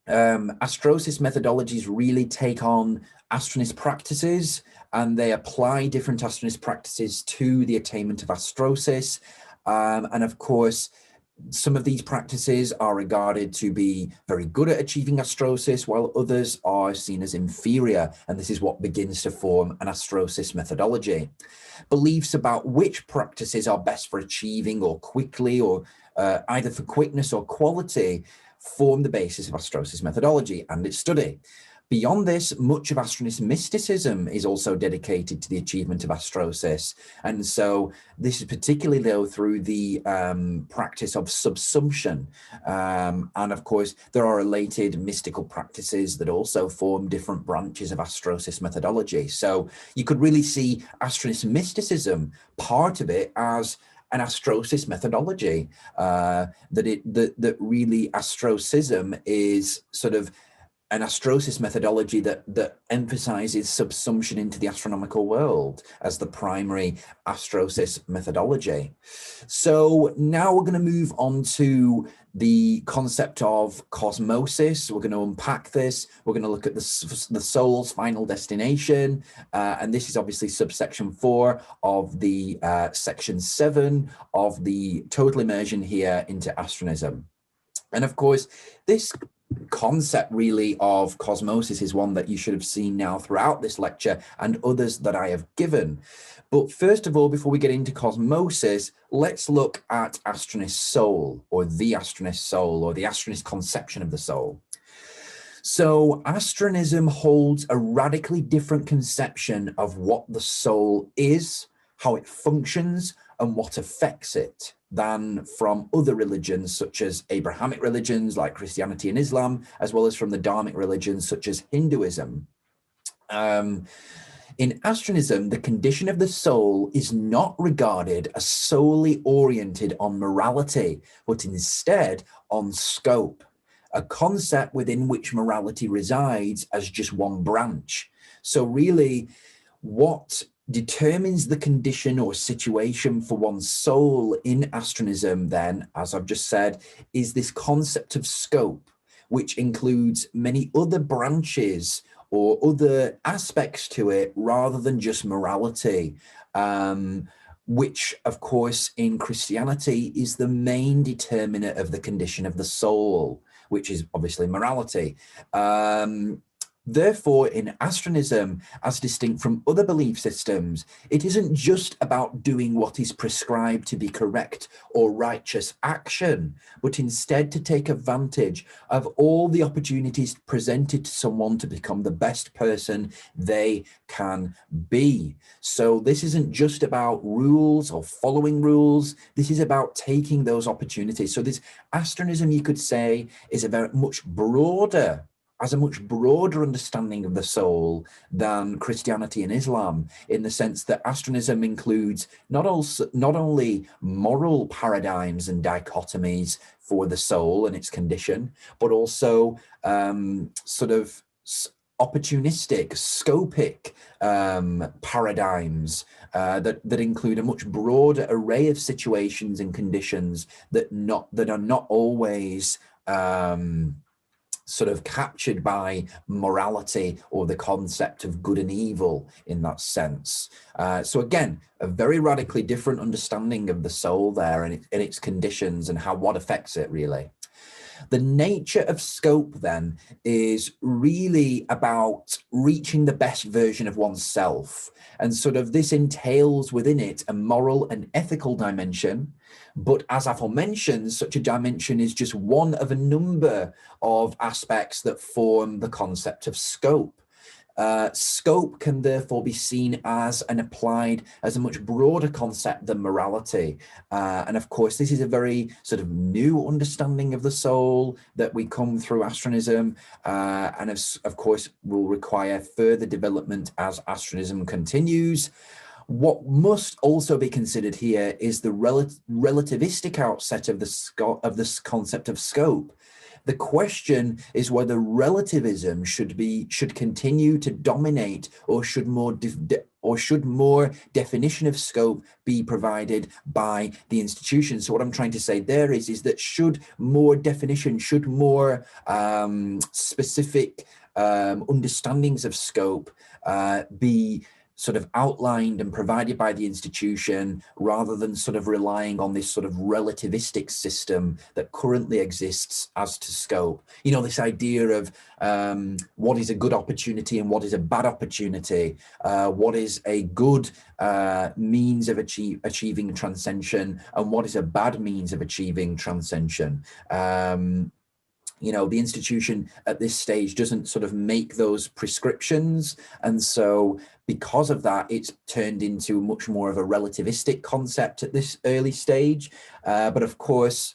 Astrosis methodologies really take on Astronist practices, and they apply different Astronist practices to the attainment of Astrosis. And of course, some of these practices are regarded to be very good at achieving Astrosis, while others are seen as inferior. And this is what begins to form an Astrosis methodology. Beliefs about which practices are best for achieving or quickly or either for quickness or quality, form the basis of Astrosis methodology and its study. Beyond this, much of Astronist mysticism is also dedicated to the achievement of Astrosis. And so this is particularly, though, through the practice of subsumption. And of course, there are related mystical practices that also form different branches of Astrosis methodology. So you could really see Astronist mysticism, part of it, as an Astrosis methodology, that really Astrosism is sort of an Astrosis methodology that emphasizes subsumption into the astronomical world as the primary Astrosis methodology. So now we're going to move on to the concept of cosmosis. We're going to unpack this. We're going to look at the soul's final destination. And this is obviously subsection 4 of the section 7 of the total immersion here into Astronism. And of course, this concept really of cosmosis is one that you should have seen now throughout this lecture and others that I have given. But first of all, before we get into cosmosis, let's look at Astronist soul, or the Astronist soul, or the Astronist conception of the soul. So Astronism holds a radically different conception of what the soul is, how it functions, and what affects it than from other religions, such as Abrahamic religions like Christianity and Islam, as well as from the Dharmic religions such as Hinduism. In Astronism, the condition of the soul is not regarded as solely oriented on morality, but instead on scope, a concept within which morality resides as just one branch. So really, what determines the condition or situation for one's soul in Astronism, then, as I've just said, is this concept of scope, which includes many other branches or other aspects to it rather than just morality, which, of course, in Christianity is the main determinant of the condition of the soul, which is obviously morality. Therefore, in Astronism, as distinct from other belief systems, it isn't just about doing what is prescribed to be correct or righteous action, but instead to take advantage of all the opportunities presented to someone to become the best person they can be. So this isn't just about rules or following rules. This is about taking those opportunities. So this Astronism, you could say, is a very much broader as a much broader understanding of the soul than Christianity and Islam, in the sense that Astronism includes not only moral paradigms and dichotomies for the soul and its condition, but also sort of opportunistic, scopic paradigms that include a much broader array of situations and conditions that are not always sort of captured by morality or the concept of good and evil in that sense. So again, a very radically different understanding of the soul there and its conditions and what affects it really. The nature of scope then is really about reaching the best version of oneself. And sort of this entails within it a moral and ethical dimension. But as I've mentioned, such a dimension is just one of a number of aspects that form the concept of scope. Scope can therefore be seen as and applied as a much broader concept than morality. And of course, this is a very sort of new understanding of the soul that we come through Astronism, and of course will require further development as Astronism continues. What must also be considered here is the relativistic outset of this concept of scope. The question is whether relativism should continue to dominate, or should more definition of scope be provided by the institution. So what I'm trying to say there is that should more definition, should more specific understandings of scope be sort of outlined and provided by the institution, rather than sort of relying on this sort of relativistic system that currently exists as to scope. You know, this idea of what is a good opportunity and what is a bad opportunity, what is a good means of achieving transcension and what is a bad means of achieving transcension. You know, the institution at this stage doesn't sort of make those prescriptions. And so because of that, it's turned into much more of a relativistic concept at this early stage. But of course,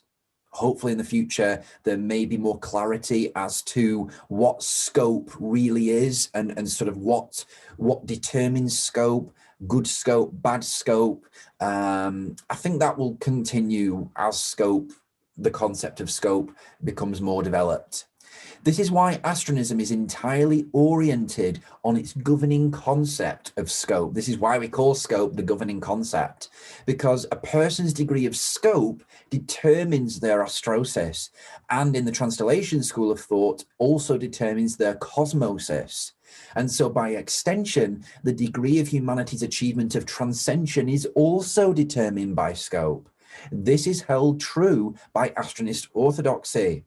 hopefully in the future, there may be more clarity as to what scope really is and sort of what determines scope, good scope, bad scope. I think that will continue as scope, the concept of scope, becomes more developed. This is why Astronism is entirely oriented on its governing concept of scope. This is why we call scope the governing concept, because a person's degree of scope determines their astrosis, and in the Translation school of thought also determines their cosmosis. And so by extension, the degree of humanity's achievement of transcension is also determined by scope. This is held true by Astronist orthodoxy,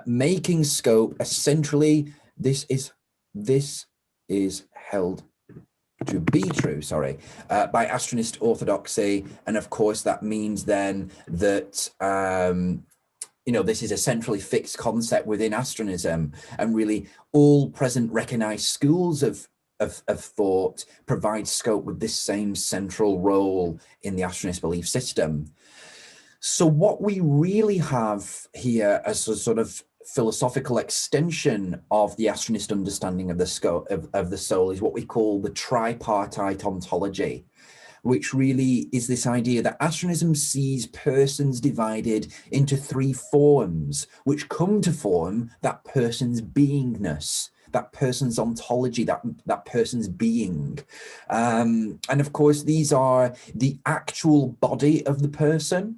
making scope essentially, this is held to be true, by Astronist orthodoxy. And of course, that means then that, you know, this is a centrally fixed concept within Astronism, and really all present recognized schools of thought provide scope with this same central role in the Astronist belief system. So what we really have here as a sort of philosophical extension of the Astronist understanding of the scope of the soul is what we call the Tripartite Ontology, which really is this idea that Astronism sees persons divided into three forms, which come to form that person's beingness, that person's ontology, that person's being. And of course, these are the actual body of the person,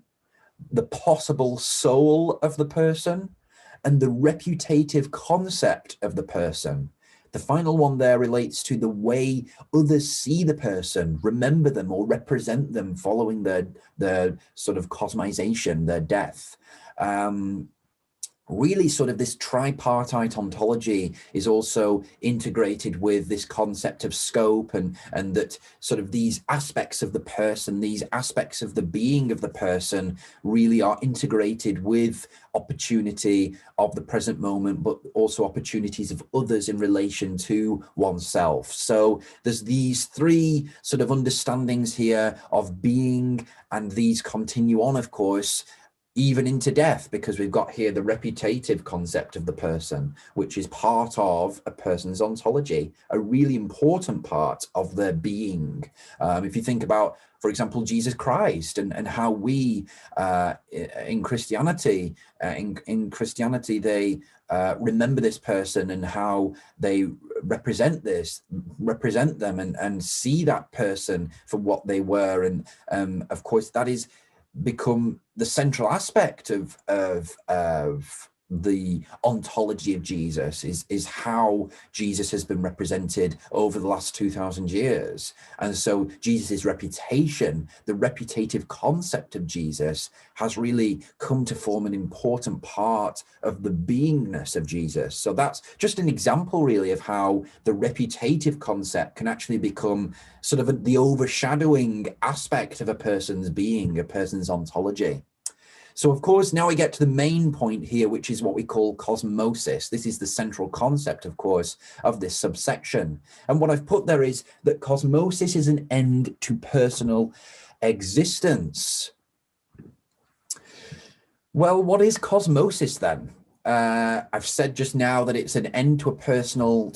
the possible soul of the person, and the reputative concept of the person. The final one there relates to the way others see the person, remember them, or represent them following their sort of cosmization, their death. Really sort of this tripartite ontology is also integrated with this concept of scope, and that sort of these aspects of the person, these aspects of the being of the person really are integrated with opportunity of the present moment, but also opportunities of others in relation to oneself. So there's these three sort of understandings here of being, and these continue on, of course, even into death, because we've got here the reputative concept of the person, which is part of a person's ontology, a really important part of their being. If you think about, for example, Jesus Christ and how we in Christianity, they remember this person and how they represent them and see that person for what they were. And of course, that is become the central aspect of the ontology of Jesus, is how Jesus has been represented over the last 2,000 years. And so Jesus's reputation, the reputative concept of Jesus, has really come to form an important part of the beingness of Jesus. So that's just an example really of how the reputative concept can actually become sort of the overshadowing aspect of a person's being, a person's ontology. So of course, now we get to the main point here, which is what we call cosmosis. This is the central concept, of course, of this subsection. And what I've put there is that cosmosis is an end to personal existence. Well, what is cosmosis then? I've said just now that it's an end to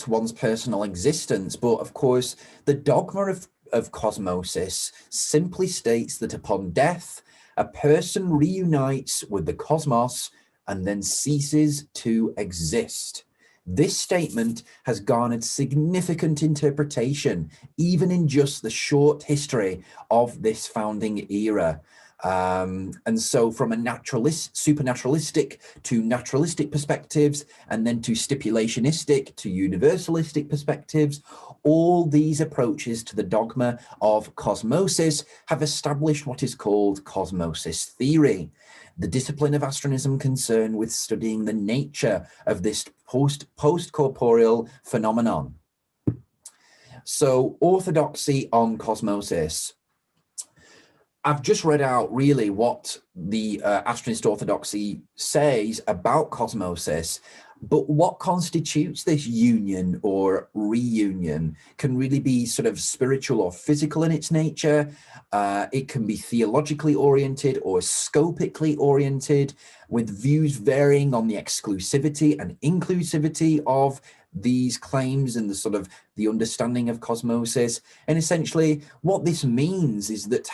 one's personal existence, but of course, the dogma of cosmosis simply states that upon death, a person reunites with the cosmos and then ceases to exist. This statement has garnered significant interpretation, even in just the short history of this founding era. And so from a supernaturalistic to naturalistic perspectives, and then to stipulationistic to universalistic perspectives, all these approaches to the dogma of cosmosis have established what is called Cosmosis Theory, the discipline of astronism concerned with studying the nature of this post-corporeal phenomenon. So, orthodoxy on cosmosis. I've just read out really what the Astronist Orthodoxy says about cosmosis, but what constitutes this union or reunion can really be sort of spiritual or physical in its nature. It can be theologically oriented or scopically oriented, with views varying on the exclusivity and inclusivity of these claims and the sort of the understanding of cosmosis. And essentially what this means is that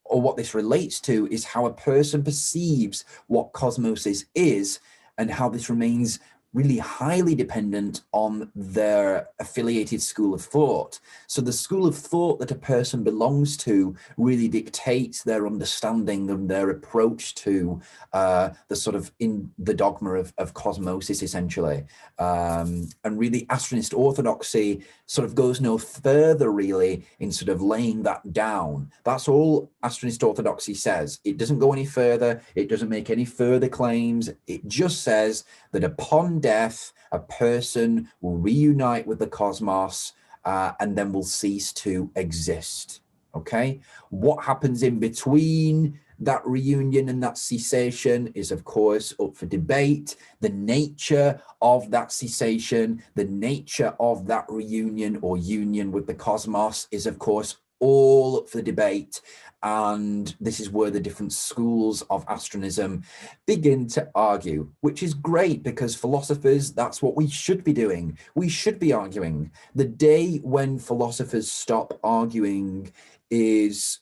what this relates to is how a person perceives what cosmosis is, and how this remains really highly dependent on their affiliated school of thought. So the school of thought that a person belongs to really dictates their understanding and their approach to the sort of in the dogma of cosmosis, essentially. And really Astronist Orthodoxy sort of goes no further really in sort of laying that down. That's all Astronist Orthodoxy says. It doesn't go any further. It doesn't make any further claims. It just says that upon death, a person will reunite with the cosmos and then will cease to exist. Okay, what happens in between that reunion and that cessation is, of course, up for debate. The nature of that cessation, the nature of that reunion or union with the cosmos is, of course, all up for debate. And this is where the different schools of astronism begin to argue, which is great because philosophers, that's what we should be doing. We should be arguing. The day when philosophers stop arguing is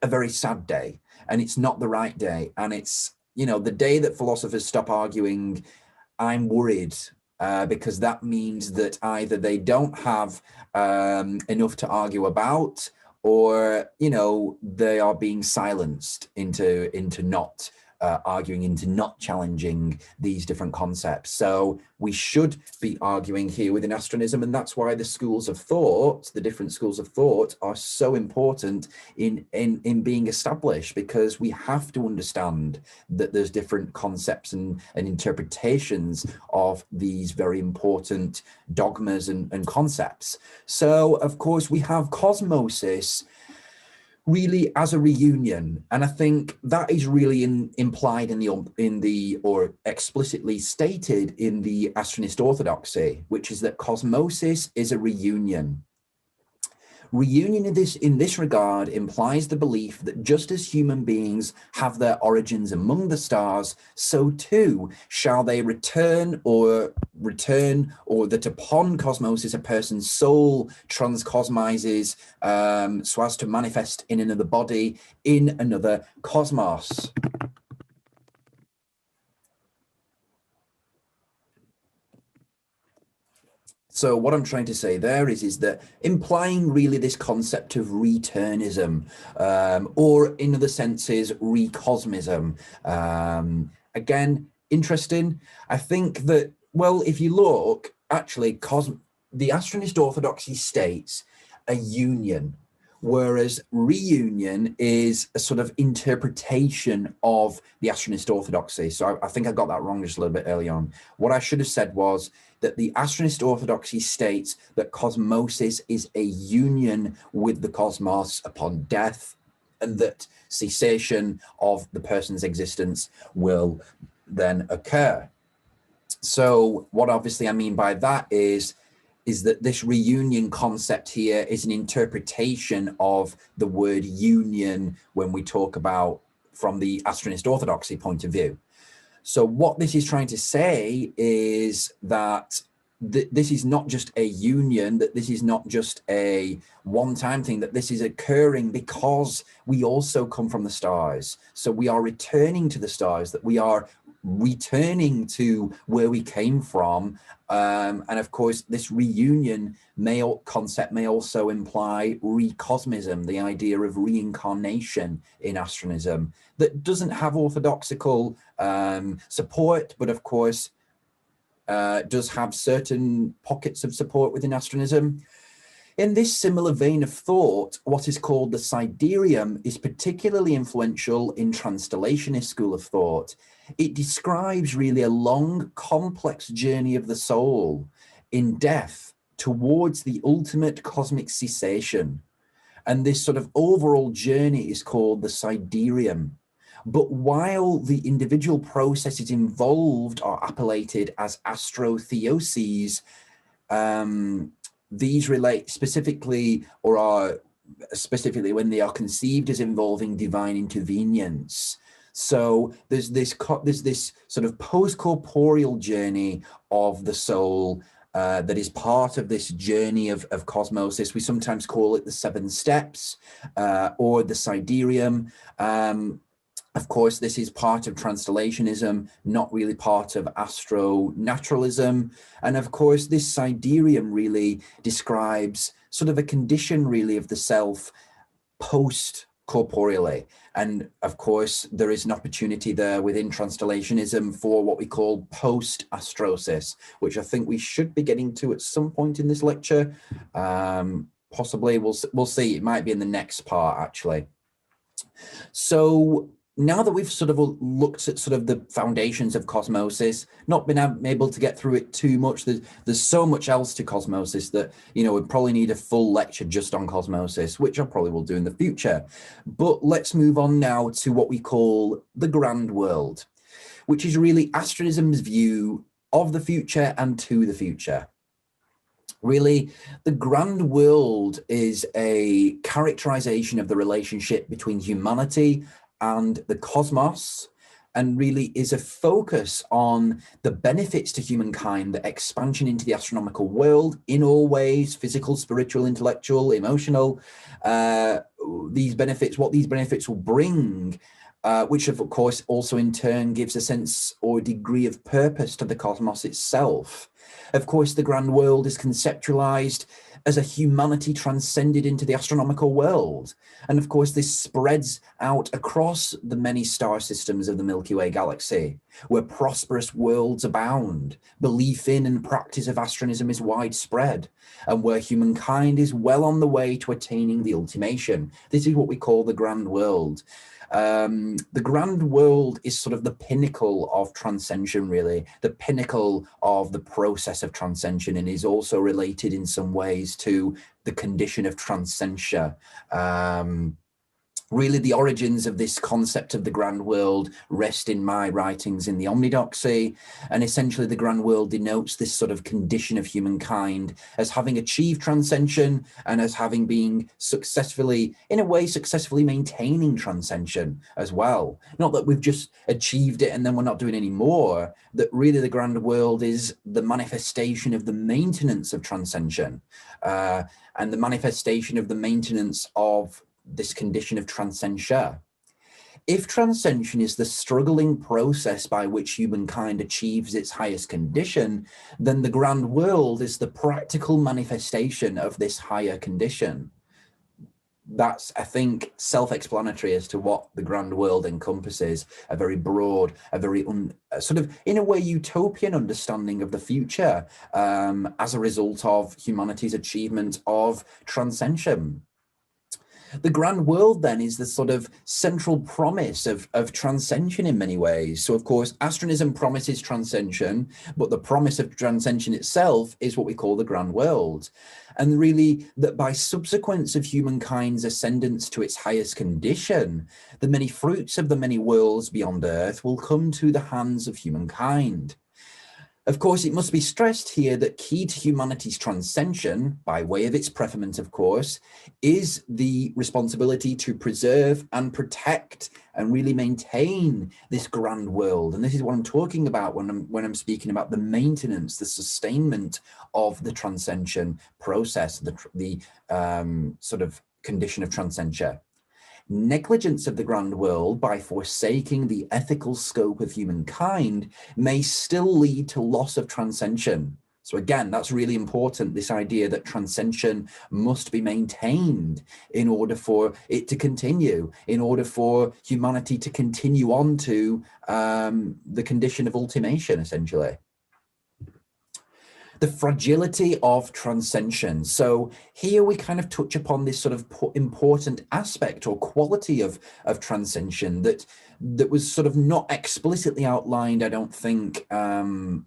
a very sad day, and it's not the right day. And it's, you know, the day that philosophers stop arguing, I'm worried because that means that either they don't have enough to argue about, or, you know, they are being silenced into not arguing, into not challenging these different concepts. So we should be arguing here within astronism, and that's why the schools of thought, the different schools of thought, are so important in being established, because we have to understand that there's different concepts and interpretations of these very important dogmas and concepts. So, of course, we have cosmosis really as a reunion, and I think that is really implied in the or explicitly stated in the Astronist Orthodoxy, which is that cosmosis is a reunion. Reunion in this regard implies the belief that just as human beings have their origins among the stars, so too shall they return, or that upon cosmosis a person's soul transcosmises so as to manifest in another body in another cosmos. So what I'm trying to say there is that implying really this concept of returnism, or in other senses, recosmism. Again, interesting. I think that, well, if you look, actually, the Astronist Orthodoxy states a union, whereas reunion is a sort of interpretation of the Astronist Orthodoxy. So I think I got that wrong just a little bit early on. What I should have said was that the Astronist Orthodoxy states that cosmosis is a union with the cosmos upon death, and that cessation of the person's existence will then occur. So what obviously I mean by that is that this reunion concept here is an interpretation of the word union when we talk about from the Astronist Orthodoxy point of view. So what this is trying to say is that this is not just a union, that this is not just a one-time thing, that this is occurring because we also come from the stars. So we are returning to the stars, that we are returning to where we came from. And of course, this reunion concept may also imply recosmism, the idea of reincarnation in astronism, that doesn't have orthodoxical support, but of course does have certain pockets of support within astronism. In this similar vein of thought, what is called the sidereum is particularly influential in translationist school of thought. It describes really a long, complex journey of the soul in death towards the ultimate cosmic cessation. And this sort of overall journey is called the sidereum. But while the individual processes involved are appellated as astrotheoses, these relate specifically, or are specifically when they are conceived as involving divine intervenience. So there's this sort of post-corporeal journey of the soul that is part of this journey of cosmosis. We sometimes call it the 7 steps or the sidereum. Of course, this is part of translationism, not really part of astronaturalism. And of course, this sidereum really describes sort of a condition really of the self post-corporeally. And of course, there is an opportunity there within translationism for what we call post-astrosis, which I think we should be getting to at some point in this lecture. Possibly, we'll see. It might be in the next part, actually. So now that we've sort of looked at sort of the foundations of cosmosis, not been able to get through it too much, there's so much else to cosmosis that, you know, we probably need a full lecture just on cosmosis, which I probably will do in the future. But let's move on now to what we call the grand world, which is really Astronism's view of the future and to the future. Really, the grand world is a characterization of the relationship between humanity and the cosmos, and really is a focus on the benefits to humankind, the expansion into the astronomical world in all ways, physical, spiritual, intellectual, emotional, these benefits, what these benefits will bring, which of course also in turn gives a sense or degree of purpose to the cosmos itself. Of course, the grand world is conceptualized as a humanity transcended into the astronomical world. And of course, this spreads out across the many star systems of the Milky Way galaxy, where prosperous worlds abound, belief in and practice of astronism is widespread, and where humankind is well on the way to attaining the ultimation. This is what we call the grand world. The grand world is sort of the pinnacle of transcension, really, the pinnacle of the process of transcension, and is also related in some ways to the condition of transcensia. Really, the origins of this concept of the grand world rest in my writings in the Omnidoxy, and essentially the grand world denotes this sort of condition of humankind as having achieved transcension and as having been successfully, in a way, successfully maintaining transcension as well. Not that we've just achieved it and then we're not doing any more, that really the grand world is the manifestation of the maintenance of transcension and the manifestation of the maintenance of this condition of transcensia. If transcension is the struggling process by which humankind achieves its highest condition, then the grand world is the practical manifestation of this higher condition. That's, I think, self-explanatory as to what the grand world encompasses, a very broad, a very sort of, in a way, utopian understanding of the future as a result of humanity's achievement of transcension. The grand world then is the sort of central promise of transcension in many ways. So of course, Astronism promises transcension, but the promise of transcension itself is what we call the grand world. And really that by subsequence of humankind's ascendance to its highest condition, the many fruits of the many worlds beyond Earth will come to the hands of humankind. Of course, it must be stressed here that key to humanity's transcension, by way of its preferment, of course, is the responsibility to preserve and protect and really maintain this grand world. And this is what I'm talking about when I'm speaking about the maintenance, the sustainment of the transcension process, the sort of condition of transcensia. Negligence of the grand world by forsaking the ethical scope of humankind may still lead to loss of transcension. So again, that's really important, this idea that transcension must be maintained in order for it to continue, in order for humanity to continue on to the condition of ultimation, essentially. The fragility of transcension. So here we kind of touch upon this sort of important aspect or quality of transcension that was sort of not explicitly outlined, I don't think, that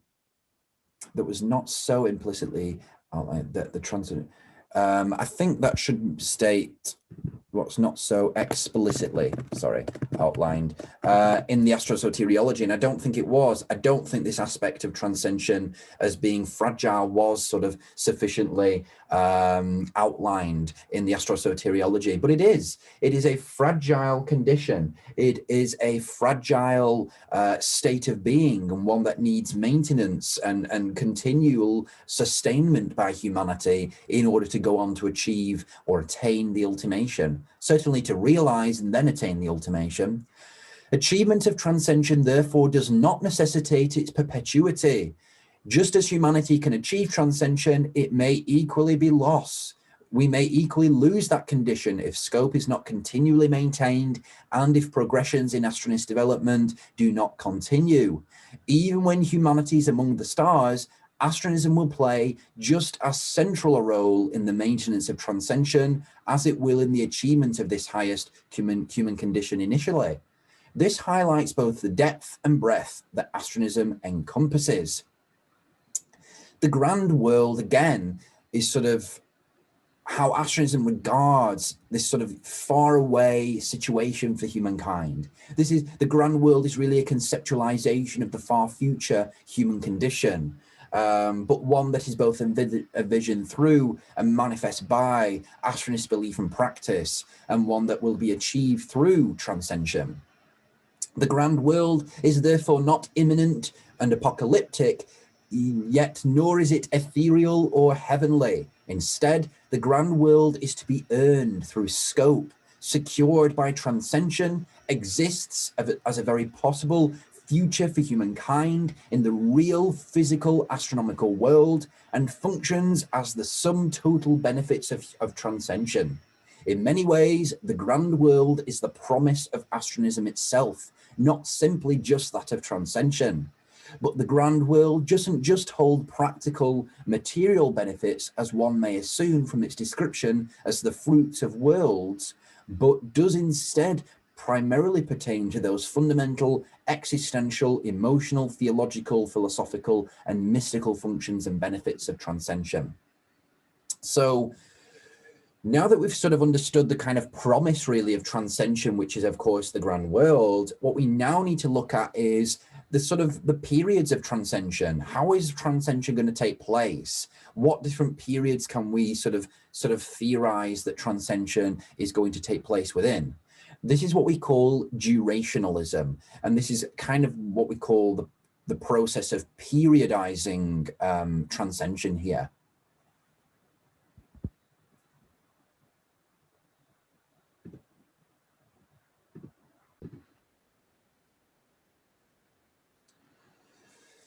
was not so implicitly outlined, that the transcendent. I think that should state what's not so explicitly, outlined in the Astrosoteriology, and I don't think it was. I don't think this aspect of transcension as being fragile was sort of sufficiently outlined in the Astrosoteriology, but it is. It is a fragile condition. It is a fragile state of being, and one that needs maintenance and continual sustainment by humanity in order to go on to achieve or attain the ultimation. Certainly to realize and then attain the ultimation. Achievement of transcension, therefore, does not necessitate its perpetuity. Just as humanity can achieve transcension, it may equally be lost. We may equally lose that condition if scope is not continually maintained and if progressions in Astronist development do not continue. Even when humanity is among the stars, Astronism will play just as central a role in the maintenance of transcension as it will in the achievement of this highest human condition initially. This highlights both the depth and breadth that Astronism encompasses. The grand world, again, is sort of how Astronism regards this sort of far away situation for humankind. The grand world is really a conceptualization of the far future human condition. But one that is both envisioned through and manifest by Astronist belief and practice, and one that will be achieved through transcension. The grand world is therefore not imminent and apocalyptic, yet nor is it ethereal or heavenly. Instead, the grand world is to be earned through scope, secured by transcension, exists as a very possible future for humankind in the real physical astronomical world, and functions as the sum total benefits of transcension. In many ways, the grand world is the promise of Astronism itself, not simply just that of transcension. But the grand world doesn't just hold practical material benefits, as one may assume from its description as the fruits of worlds, but does instead primarily pertain to those fundamental, existential, emotional, theological, philosophical, and mystical functions and benefits of transcension. So now that we've sort of understood the kind of promise really of transcension, which is of course the grand world, what we now need to look at is the sort of the periods of transcension. How is transcension going to take place? What different periods can we sort of theorize that transcension is going to take place within? This is what we call durationalism, and this is kind of what we call the process of periodizing transcension here.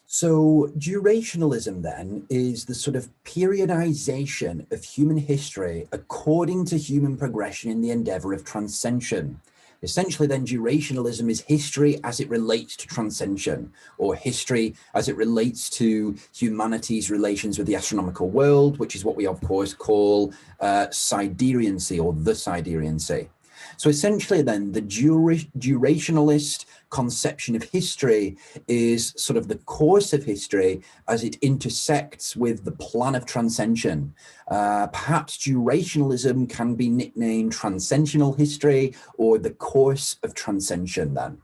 So durationalism then is the sort of periodization of human history according to human progression in the endeavor of transcension. Essentially then durationalism is history as it relates to transcension, or history as it relates to humanity's relations with the astronomical world, which is what we of course call sideriancy, or the sideriancy. So essentially then the durationalist conception of history is sort of the course of history as it intersects with the plan of transcension. Perhaps durationalism can be nicknamed transcensional history, or the course of transcension then,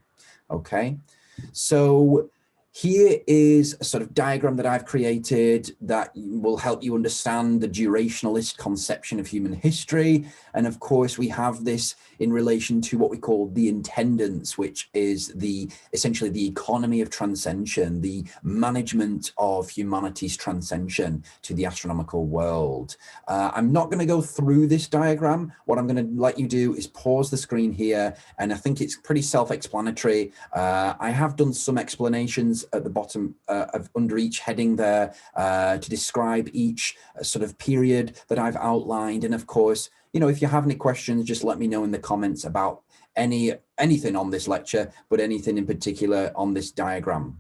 okay? So here is a sort of diagram that I've created that will help you understand the durationalist conception of human history. And of course, we have this in relation to what we call the Integrants, which is essentially the economy of transcension, the management of humanity's transcension to the astronomical world. I'm not going to go through this diagram. What I'm going to let you do is pause the screen here, and I think it's pretty self-explanatory. I have done some explanations at the bottom under each heading there to describe each sort of period that I've outlined. And of course, you know, if you have any questions, just let me know in the comments about anything on this lecture, but anything in particular on this diagram.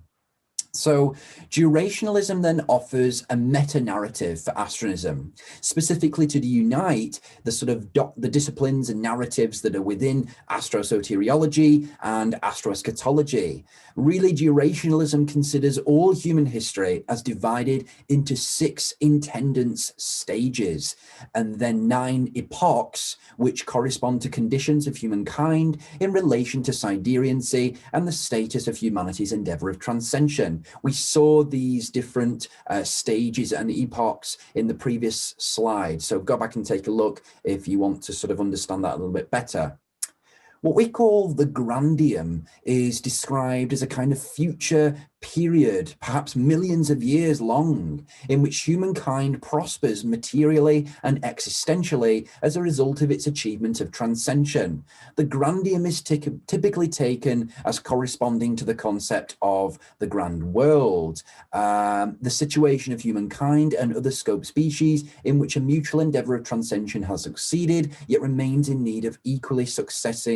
So durationalism then offers a meta-narrative for astronism, specifically to unite the sort of the disciplines and narratives that are within astrosoteriology and astroeschatology. Really, durationalism considers all human history as divided into 6 intendance stages, and then 9 epochs, which correspond to conditions of humankind in relation to sideriancy and the status of humanity's endeavor of transcension. We saw these different stages and epochs in the previous slide. So go back and take a look if you want to sort of understand that a little bit better. What we call the grandium is described as a kind of future period, perhaps millions of years long, in which humankind prospers materially and existentially as a result of its achievement of transcension. The grandium is typically taken as corresponding to the concept of the grand world, the situation of humankind and other scope species in which a mutual endeavor of transcension has succeeded, yet remains in need of equal success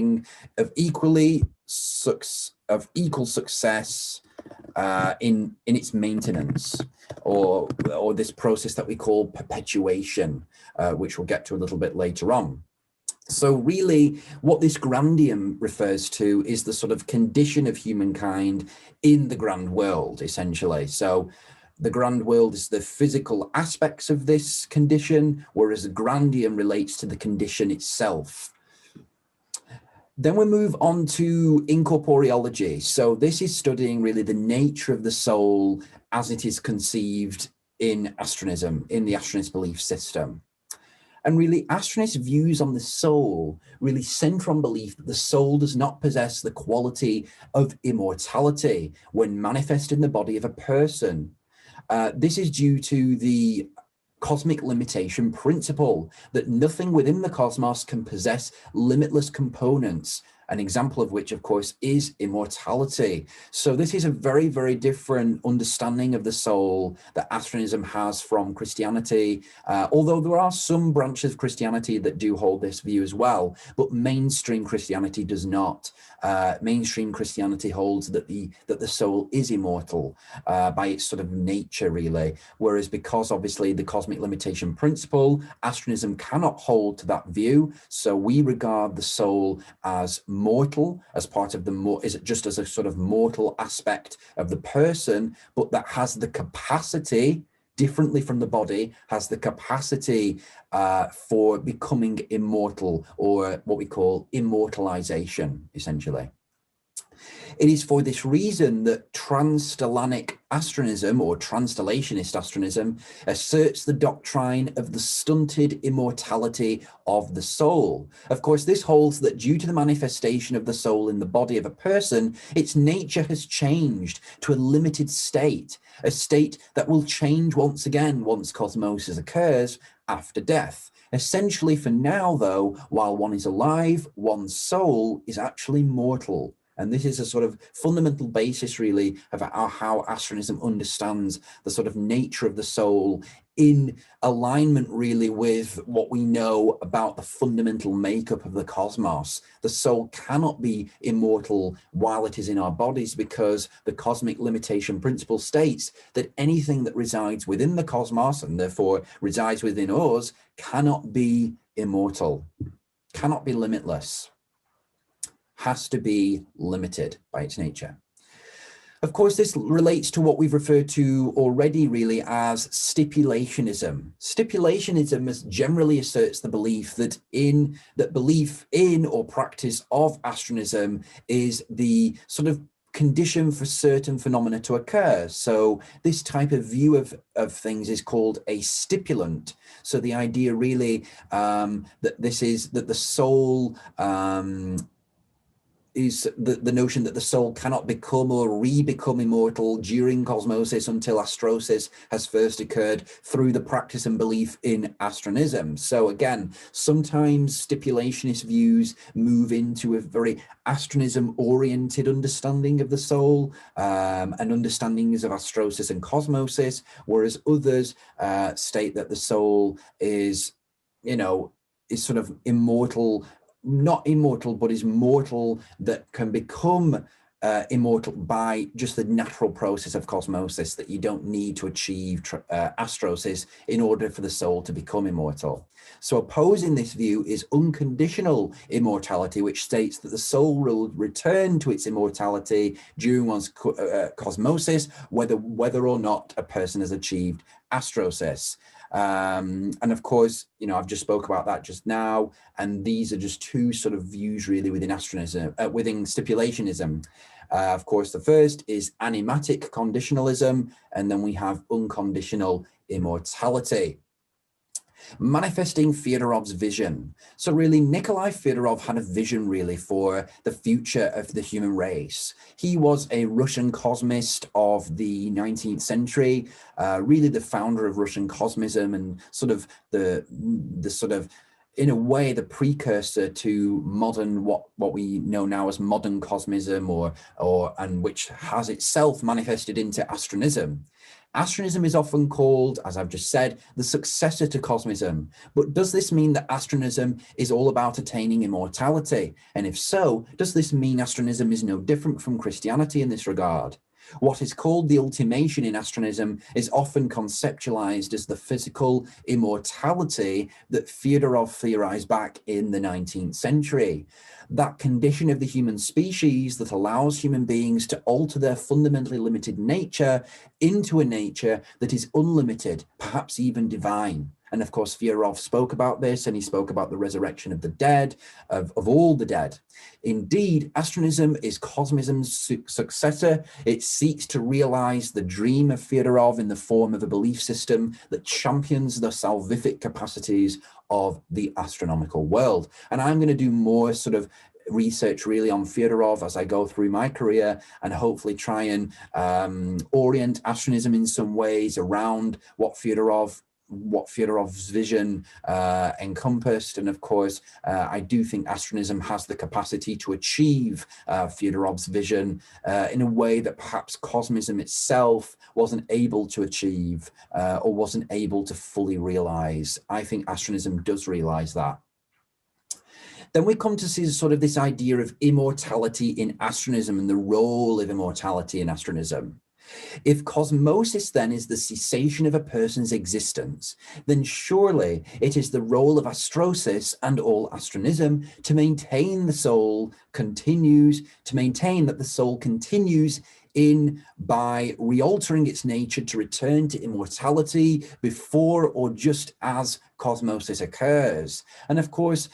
in its maintenance, or this process that we call perpetuation, which we'll get to a little bit later on. So really what this grandium refers to is the sort of condition of humankind in the grand world, essentially. So the grand world is the physical aspects of this condition, whereas the grandium relates to the condition itself. Then we move on to Incorporeology. So this is studying really the nature of the soul as it is conceived in Astronism, in the Astronist belief system. And really, Astronist views on the soul really center on belief that the soul does not possess the quality of immortality when manifest in the body of a person. This is due to the cosmic limitation principle, that nothing within the cosmos can possess limitless components, an example of which, of course, is immortality. So this is a very, very different understanding of the soul that Astronism has from Christianity, although there are some branches of Christianity that do hold this view as well, but mainstream Christianity does not. Mainstream Christianity holds that the soul is immortal by its sort of nature, really, whereas because obviously the cosmic limitation principle, Astronism cannot hold to that view, so we regard the soul as mortal, as part of just as a sort of mortal aspect of the person, but that has the capacity, differently from the body, has the capacity for becoming immortal, or what we call immortalization, essentially. It is for this reason that transstellanic astronism, or transtellationist astronism, asserts the doctrine of the stunted immortality of the soul. Of course, this holds that due to the manifestation of the soul in the body of a person, its nature has changed to a limited state, a state that will change once again once cosmosis occurs after death. Essentially, for now, though, while one is alive, one's soul is actually mortal. And this is a sort of fundamental basis, really, of how Astronism understands the sort of nature of the soul in alignment, really, with what we know about the fundamental makeup of the cosmos. The soul cannot be immortal while it is in our bodies, because the cosmic limitation principle states that anything that resides within the cosmos, and therefore resides within us, cannot be immortal, cannot be limitless, has to be limited by its nature. Of course, this relates to what we've referred to already, really, as stipulationism. Stipulationism generally asserts the belief that belief in or practice of astronism is the sort of condition for certain phenomena to occur. So this type of view of things is called a stipulant. So the idea really that the soul is the notion that the soul cannot become or re-become immortal during cosmosis until Astrosis has first occurred through the practice and belief in astronism. So again, sometimes stipulationist views move into a very astronism-oriented understanding of the soul and understandings of Astrosis and cosmosis, whereas others state that the soul is sort of immortal, not immortal, but is mortal, that can become immortal by just the natural process of cosmosis, that you don't need to achieve Astrosis in order for the soul to become immortal. So opposing this view is unconditional immortality, which states that the soul will return to its immortality during one's cosmosis, whether or not a person has achieved Astrosis. And of course, you know, I've just spoke about that just now, and these are just two sort of views really within Astronism, within stipulationism. Of course, the first is animatic conditionalism, and then we have unconditional immortality. Manifesting Fyodorov's vision. So really, Nikolai Fyodorov had a vision really for the future of the human race. He was a Russian cosmist of the 19th century, really the founder of Russian cosmism, and sort of the sort of, in a way, the precursor to modern, what we know now as modern cosmism, and which has itself manifested into Astronism. Astronism is often called, as I've just said, the successor to cosmism. But does this mean that Astronism is all about attaining immortality? And if so, does this mean Astronism is no different from Christianity in this regard? What is called the ultimation in Astronism is often conceptualized as the physical immortality that Fyodorov theorized back in the 19th century. That condition of the human species that allows human beings to alter their fundamentally limited nature into a nature that is unlimited, perhaps even divine. And of course, Fyodorov spoke about this, and he spoke about the resurrection of the dead, of all the dead. Indeed, Astronism is cosmism's successor. It seeks to realize the dream of Fyodorov in the form of a belief system that champions the salvific capacities of the astronomical world. And I'm going to do more sort of research really on Fyodorov as I go through my career, and hopefully try and orient Astronism in some ways around what Fyodorov's vision encompassed. And of course, I do think Astronism has the capacity to achieve Fyodorov's vision in a way that perhaps cosmism itself wasn't able to achieve or wasn't able to fully realize. I think Astronism does realize that. Then we come to see sort of this idea of immortality in Astronism and the role of immortality in Astronism. If cosmosis then is the cessation of a person's existence, then surely it is the role of Astrosis and all Astronism to maintain that the soul continues by re-altering its nature to return to immortality before or just as cosmosis occurs. And of course,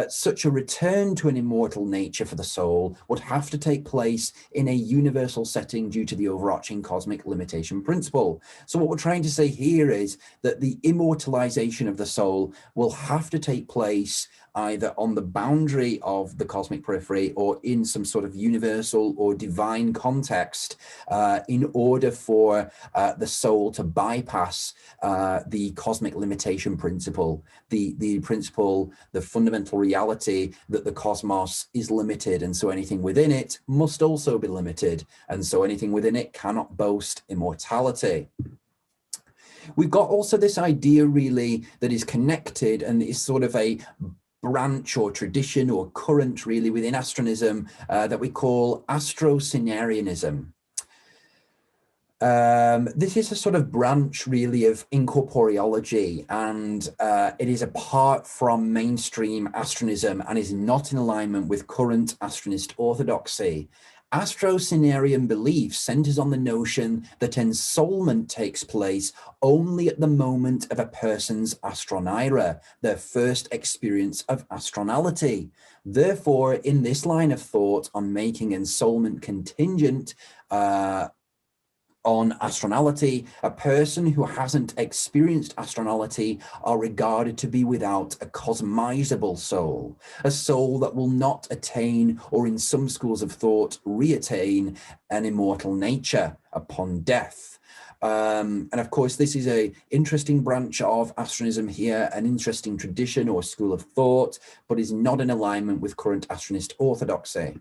such a return to an immortal nature for the soul would have to take place in a universal setting due to the overarching cosmic limitation principle. So what we're trying to say here is that the immortalization of the soul will have to take place either on the boundary of the cosmic periphery or in some sort of universal or divine context in order for the soul to bypass the cosmic limitation principle, the principle, the fundamental reality that the cosmos is limited, and so anything within it must also be limited, and so anything within it cannot boast immortality. We've got also this idea really that is connected and is sort of a branch or tradition or current really within Astronism that we call Astrocinarianism. This is a sort of branch really of Incorporeology, and it is apart from mainstream Astronism and is not in alignment with current Astronist orthodoxy. Astrocinarian belief centers on the notion that ensoulment takes place only at the moment of a person's astronaira, their first experience of astronality. Therefore, in this line of thought on making ensoulment contingent on astronality, a person who hasn't experienced astronality are regarded to be without a cosmizable soul, a soul that will not attain, or in some schools of thought, reattain an immortal nature upon death. And of course, this is an interesting branch of Astronism here, an interesting tradition or school of thought, but is not in alignment with current Astronist orthodoxy.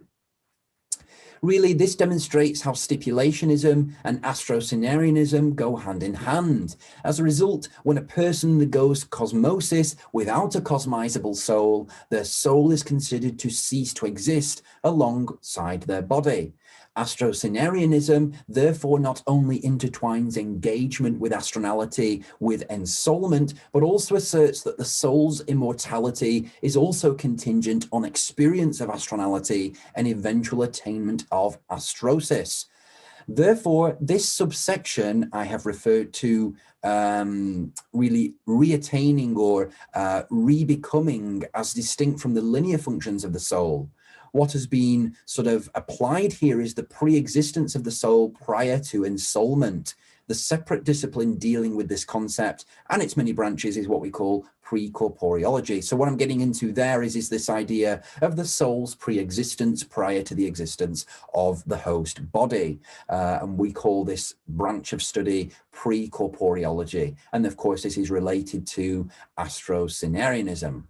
Really, this demonstrates how stipulationism and Astrocinarianism go hand in hand. As a result, when a person undergoes cosmosis without a cosmizable soul, their soul is considered to cease to exist alongside their body. Astrocinarianism therefore not only intertwines engagement with astronality with ensoulment, but also asserts that the soul's immortality is also contingent on experience of astronality and eventual attainment of astrosis. Therefore, this subsection I have referred to really reattaining or re-becoming as distinct from the linear functions of the soul. What has been sort of applied here is the pre-existence of the soul prior to ensoulment. The separate discipline dealing with this concept and its many branches is what we call pre-corporeology. So what I'm getting into there is this idea of the soul's pre-existence prior to the existence of the host body. And we call this branch of study pre-corporeology. And of course, this is related to Astrocinarianism.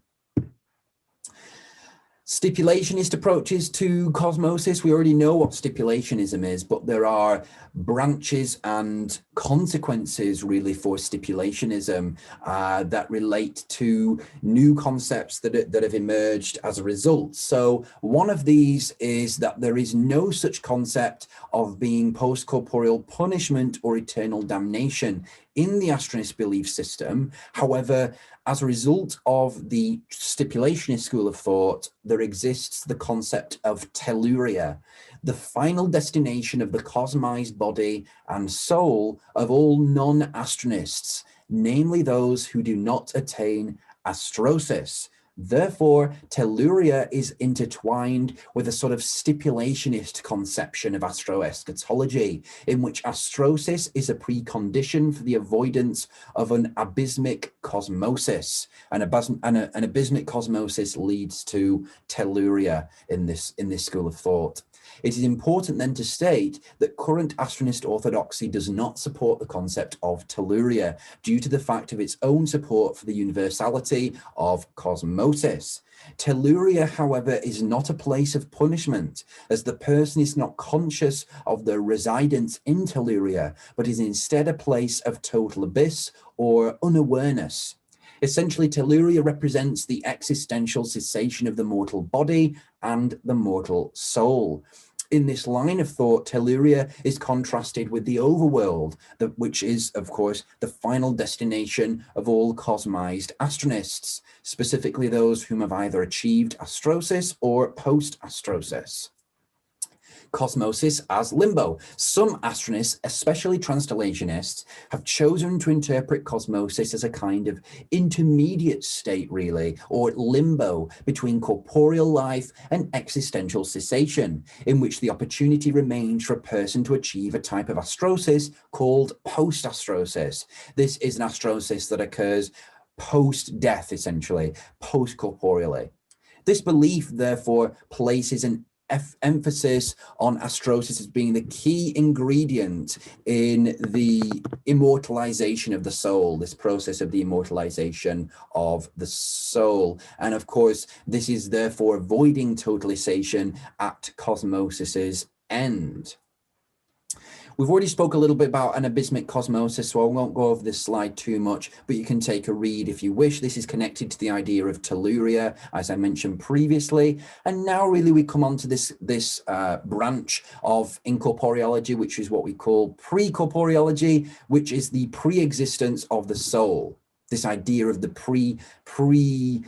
Stipulationist approaches to cosmosis. We already know what stipulationism is, but there are branches and consequences really for stipulationism that relate to new concepts that have emerged as a result. So one of these is that there is no such concept of being post-corporeal punishment or eternal damnation in the Astronist belief system. However, as a result of the stipulationist school of thought, there exists the concept of telluria, the final destination of the cosmized body and soul of all non-astronists, namely those who do not attain astrosis. Therefore, telluria is intertwined with a sort of stipulationist conception of astroeschatology, in which astrosis is a precondition for the avoidance of an abysmic cosmosis. An abysmic cosmosis leads to telluria in this school of thought. It is important then to state that current Astronist orthodoxy does not support the concept of telluria due to the fact of its own support for the universality of cosmosis. Telluria, however, is not a place of punishment, as the person is not conscious of their residence in telluria, but is instead a place of total abyss or unawareness. Essentially, telluria represents the existential cessation of the mortal body and the mortal soul. In this line of thought, telluria is contrasted with the overworld, which is, of course, the final destination of all cosmized astronists, specifically those whom have either achieved astrosis or post-astrosis. Cosmosis as limbo. Some astronists, especially transstellationists, have chosen to interpret cosmosis as a kind of intermediate state, really, or limbo between corporeal life and existential cessation, in which the opportunity remains for a person to achieve a type of astrosis called post-astrosis. This is an astrosis that occurs post-death, essentially, post-corporeally. This belief, therefore, places an emphasis on astrosis as being the key ingredient in the immortalization of the soul, this process of the immortalization of the soul. And of course, this is therefore avoiding totalization at cosmosis's end. We've already spoke a little bit about an abysmic cosmosis, so I won't go over this slide too much, but you can take a read if you wish. This is connected to the idea of telluria, as I mentioned previously. And now really we come on to this branch of Incorporeology, which is what we call pre-corporeology, which is the pre-existence of the soul. This idea of the pre-being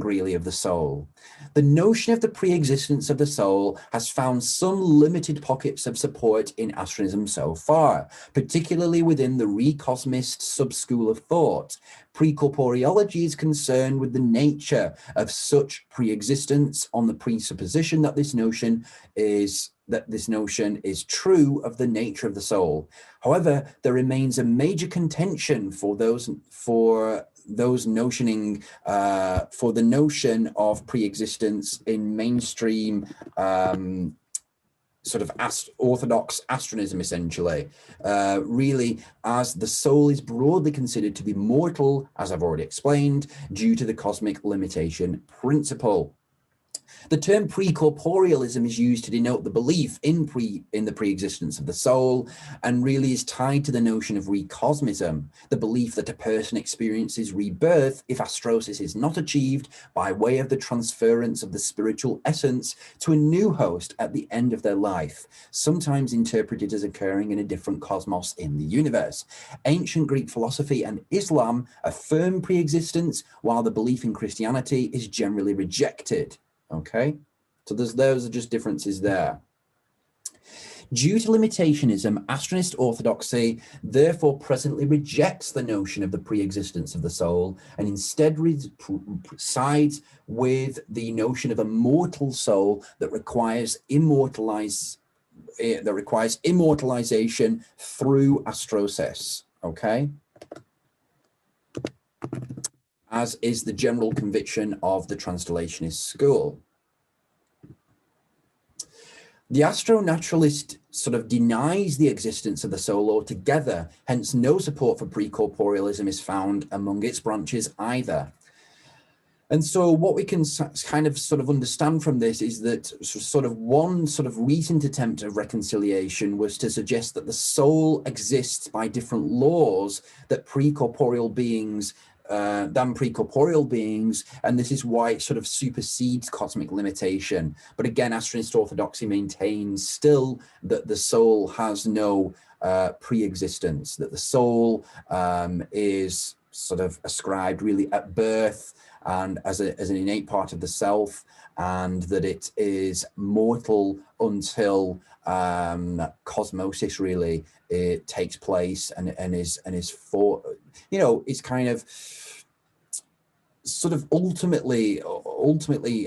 really of the soul. The notion of the pre-existence of the soul has found some limited pockets of support in Astronism so far, particularly within the recosmist sub-school of thought. Pre-corporeology is concerned with the nature of such pre-existence on the presupposition that this notion is true of the nature of the soul. However, there remains a major contention for the notion of pre-existence in mainstream sort of orthodox astronism, essentially, really, as the soul is broadly considered to be mortal, as I've already explained, due to the cosmic limitation principle. The term pre-corporealism is used to denote the belief in the pre-existence of the soul, and really is tied to the notion of recosmism, the belief that a person experiences rebirth if astrosis is not achieved by way of the transference of the spiritual essence to a new host at the end of their life, sometimes interpreted as occurring in a different cosmos in the universe. Ancient Greek philosophy and Islam affirm pre-existence, while the belief in Christianity is generally rejected. Okay, so those are just differences there. Due to limitationism, Astronist orthodoxy therefore presently rejects the notion of the pre-existence of the soul, and instead sides with the notion of a mortal soul that requires immortalization through Astrosis. Okay, as is the general conviction of the Translationist school. The astronaturalist sort of denies the existence of the soul altogether, hence no support for pre-corporealism is found among its branches either. And so what we can kind of sort of understand from this is that sort of one sort of recent attempt at reconciliation was to suggest that the soul exists by different laws that pre-corporeal beings than pre-corporeal beings, and this is why it sort of supersedes cosmic limitation. But again, Astronist orthodoxy maintains still that the soul has no pre-existence, that the soul is sort of ascribed really at birth and as an innate part of the self, and that it is mortal until cosmosis really it takes place and is for, you know, it's kind of sort of ultimately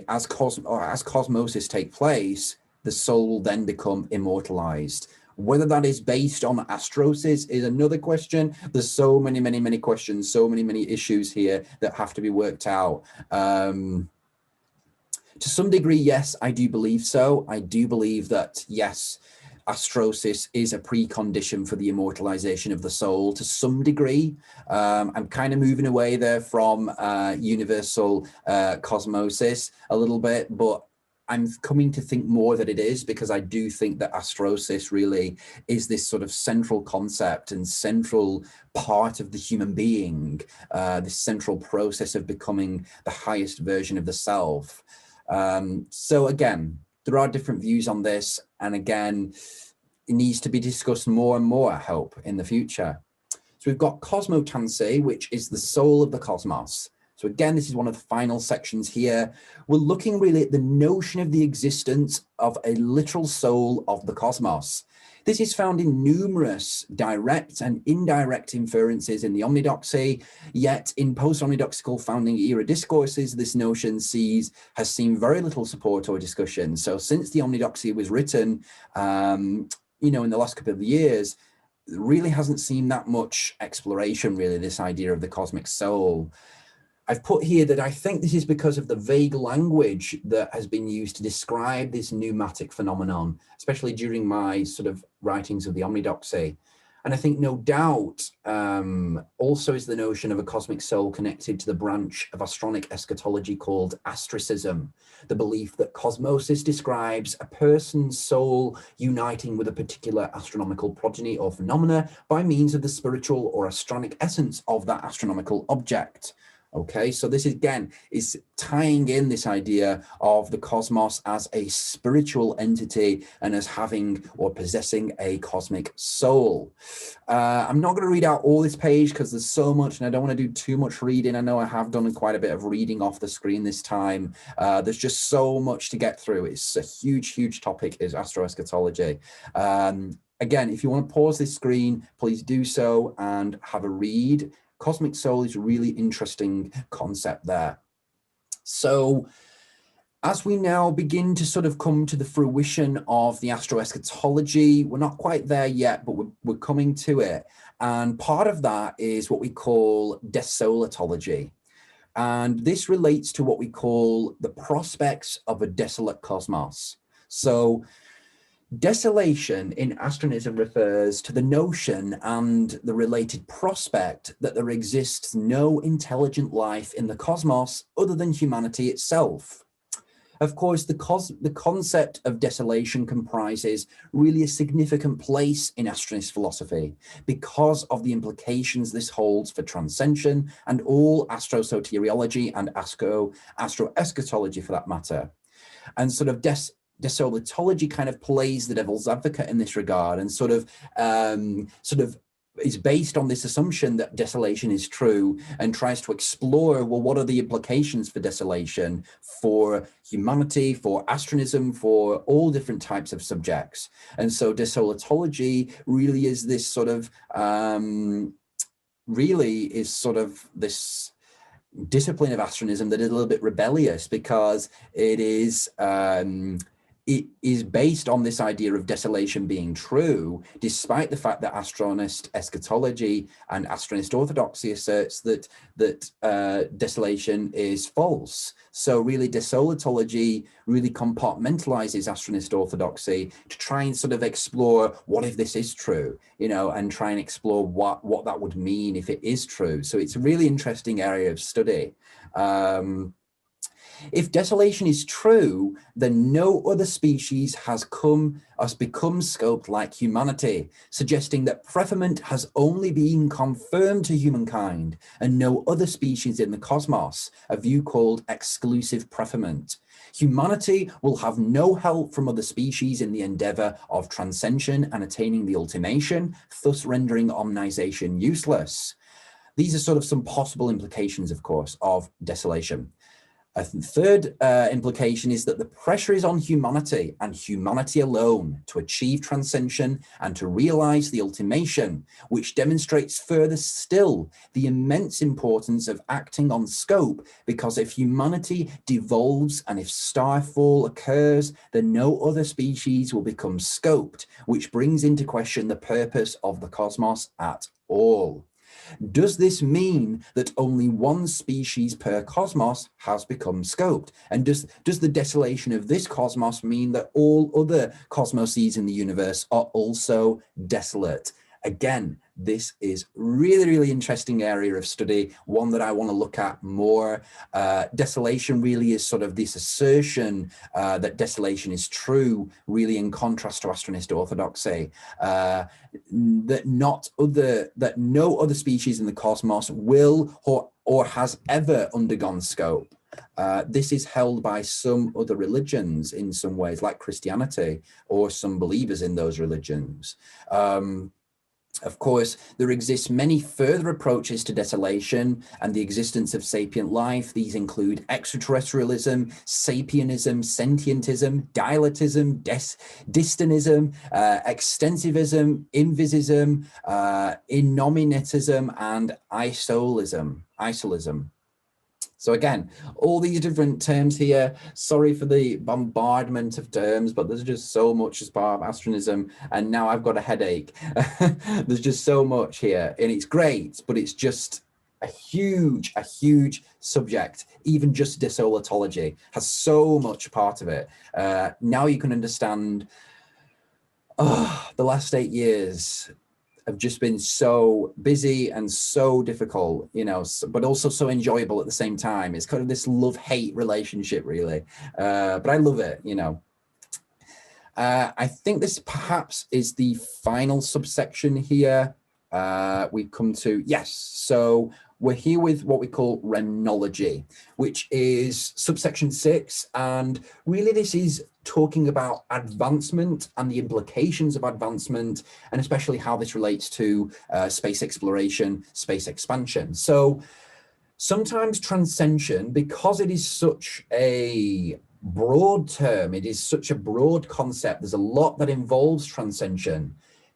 as cosmosis take place, the soul will then become immortalized. Whether that is based on Astrosis is another question. There's so many questions, so many issues here that have to be worked out. To some degree, yes, I do believe so. I do believe that, yes, Astrosis is a precondition for the immortalization of the soul to some degree. I'm kind of moving away there from universal cosmosis a little bit, but I'm coming to think more that it is, because I do think that Astrosis really is this sort of central concept and central part of the human being, this central process of becoming the highest version of the self. So again, there are different views on this, and again, it needs to be discussed more and more, I hope, in the future. So we've got Cosmo Tensei, which is the soul of the cosmos. So again, this is one of the final sections here. We're looking really at the notion of the existence of a literal soul of the cosmos. This is found in numerous direct and indirect inferences in the omnidoxy, yet in post-omnidoxical founding era discourses, this notion has seen very little support or discussion. So since the omnidoxy was written, you know, in the last couple of years, really hasn't seen that much exploration, really, this idea of the cosmic soul. I've put here that I think this is because of the vague language that has been used to describe this pneumatic phenomenon, especially during my sort of writings of the omnidoxy. And I think no doubt also is the notion of a cosmic soul connected to the branch of Astronic eschatology called Astricism, the belief that cosmosis describes a person's soul uniting with a particular astronomical progeny or phenomena by means of the spiritual or astronic essence of that astronomical object. Okay, so this again is tying in this idea of the cosmos as a spiritual entity and as having or possessing a cosmic soul. I'm not going to read out all this page because there's so much and I don't want to do too much reading. I know I have done quite a bit of reading off the screen this time. There's just so much to get through. It's a huge topic, is astroeschatology. Again, if you want to pause this screen, please do so and have a read. Cosmic soul is a really interesting concept there. So as we now begin to sort of come to the fruition of the astroeschatology, we're not quite there yet, but we're coming to it. And part of that is what we call Desolatology. And this relates to what we call the prospects of a desolate cosmos. So desolation in Astronism refers to the notion and the related prospect that there exists no intelligent life in the cosmos other than humanity itself. Of course, the concept of desolation comprises really a significant place in Astronist philosophy because of the implications this holds for transcension and all astrosoteriology and astroeschatology for that matter. And sort of desolatology kind of plays the devil's advocate in this regard and sort of is based on this assumption that desolation is true and tries to explore, well, what are the implications for desolation for humanity, for astronism, for all different types of subjects. And so desolatology really is this sort of, this discipline of astronism that is a little bit rebellious because it is based on this idea of desolation being true, despite the fact that Astronist Eschatology and Astronist Orthodoxy asserts that desolation is false. So really desolatology really compartmentalizes Astronist Orthodoxy to try and sort of explore what if this is true, you know, and try and explore what that would mean if it is true. So it's a really interesting area of study. If desolation is true, then no other species has become scoped like humanity, suggesting that preferment has only been confirmed to humankind and no other species in the cosmos, a view called exclusive preferment. Humanity will have no help from other species in the endeavor of transcension and attaining the ultimation, thus rendering omnisation useless. These are sort of some possible implications, of course, of desolation. A third implication is that the pressure is on humanity and humanity alone to achieve transcension and to realize the ultimation, which demonstrates further still the immense importance of acting on scope, because if humanity devolves and if starfall occurs, then no other species will become scoped, which brings into question the purpose of the cosmos at all. Does this mean that only one species per cosmos has become scoped? And does the desolation of this cosmos mean that all other cosmoses in the universe are also desolate? Again, this is really, really interesting area of study, one that I want to look at more. Desolation really is sort of this assertion that desolation is true, really in contrast to Astronist orthodoxy, that no other species in the cosmos will or has ever undergone scope. This is held by some other religions in some ways, like Christianity, or some believers in those religions. Of course, there exists many further approaches to desolation and the existence of sapient life. These include extraterrestrialism, sapienism, sentientism, dialectism, distinism, extensivism, invisism, innominatism, and isolism. So again, all these different terms here, sorry for the bombardment of terms, but there's just so much as part of astronism, and now I've got a headache. There's just so much here, and it's great, but it's just a huge subject. Even just desolatology has so much part of it. Now you can understand, the last 8 years have just been so busy and so difficult, you know, but also so enjoyable at the same time. It's kind of this love-hate relationship, really. But I love it, you know. I think this perhaps is the final subsection here. We've come to, yes, so we're here with what we call Rhenology, which is subsection 6. And really this is talking about advancement and the implications of advancement, and especially how this relates to space exploration, space expansion. So sometimes transcension, because it is such a broad term, it is such a broad concept, there's a lot that involves transcension.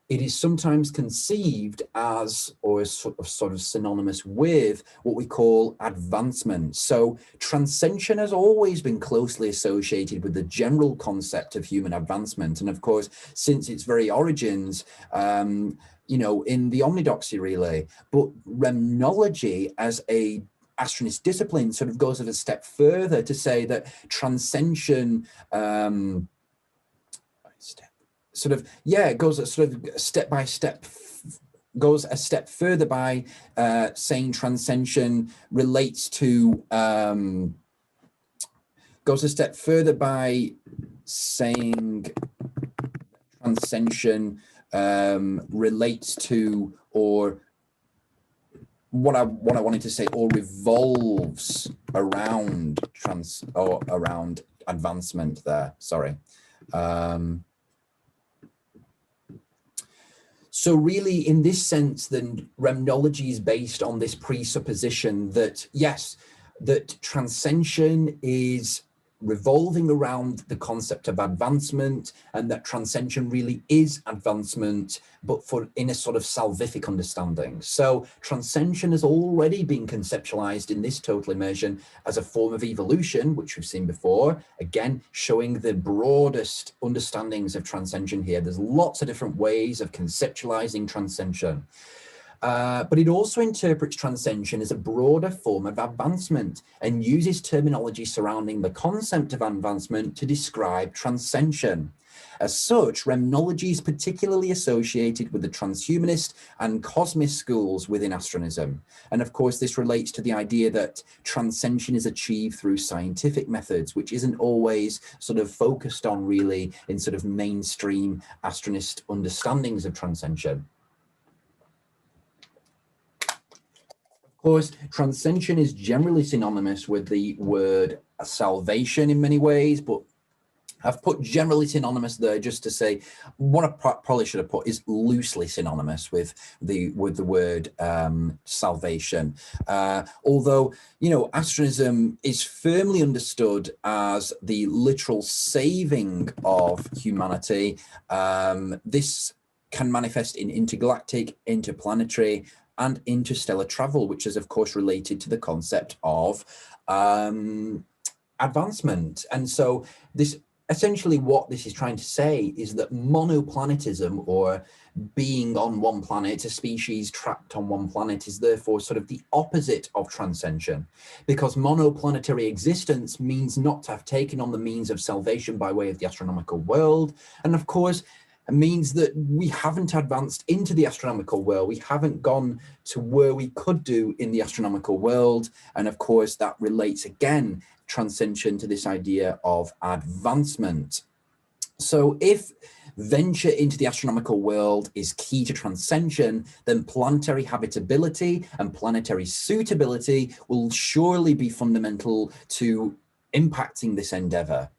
It is sometimes conceived as, or is sort of synonymous with, what we call advancement. So transcension has always been closely associated with the general concept of human advancement. And of course, since its very origins, you know, in the omnidoxy really, but Rhenology as a Astronist discipline sort of goes a step further to say that transcension, it goes a sort of step by step, goes a step further by saying transcension relates to, goes a step further by saying transcension relates to, or what I wanted to say, or revolves around around advancement there. Sorry. So really, in this sense, then remnology is based on this presupposition that, yes, that transcension is revolving around the concept of advancement, and that transcension really is advancement, but in a sort of salvific understanding. So transcension has already been conceptualized in this total immersion as a form of evolution, which we've seen before, again, showing the broadest understandings of transcension here. There's lots of different ways of conceptualizing transcension. But it also interprets transcension as a broader form of advancement and uses terminology surrounding the concept of advancement to describe transcension. As such, remnology is particularly associated with the transhumanist and cosmist schools within Astronism. And of course, this relates to the idea that transcension is achieved through scientific methods, which isn't always sort of focused on really in sort of mainstream Astronist understandings of transcension. Of course, transcension is generally synonymous with the word salvation in many ways, but I've put generally synonymous there just to say what I probably should have put is loosely synonymous with the word salvation. Although, you know, Astronism is firmly understood as the literal saving of humanity. This can manifest in intergalactic, interplanetary, and interstellar travel, which is, of course, related to the concept of advancement. And so this essentially what this is trying to say is that monoplanetism, or being on one planet, a species trapped on one planet, is therefore sort of the opposite of transcension, because monoplanetary existence means not to have taken on the means of salvation by way of the astronomical world. And of course, it means that we haven't advanced into the astronomical world. We haven't gone to where we could do in the astronomical world. And of course, that relates again, transcension, to this idea of advancement. So if venture into the astronomical world is key to transcension, then planetary habitability and planetary suitability will surely be fundamental to impacting this endeavor.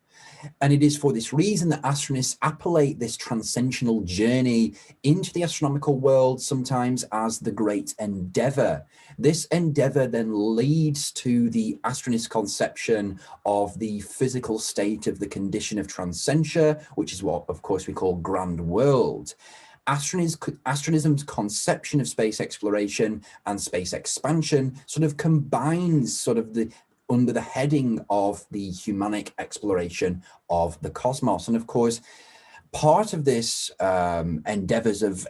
And it is for this reason that astronists appellate this transcensional journey into the astronomical world sometimes as the great endeavor. This endeavor then leads to the astronist conception of the physical state of the condition of transcension, which is what, of course, we call grand world. Astronism's conception of space exploration and space expansion sort of combines sort of under the heading of the humanic exploration of the cosmos. And of course, part of this endeavors of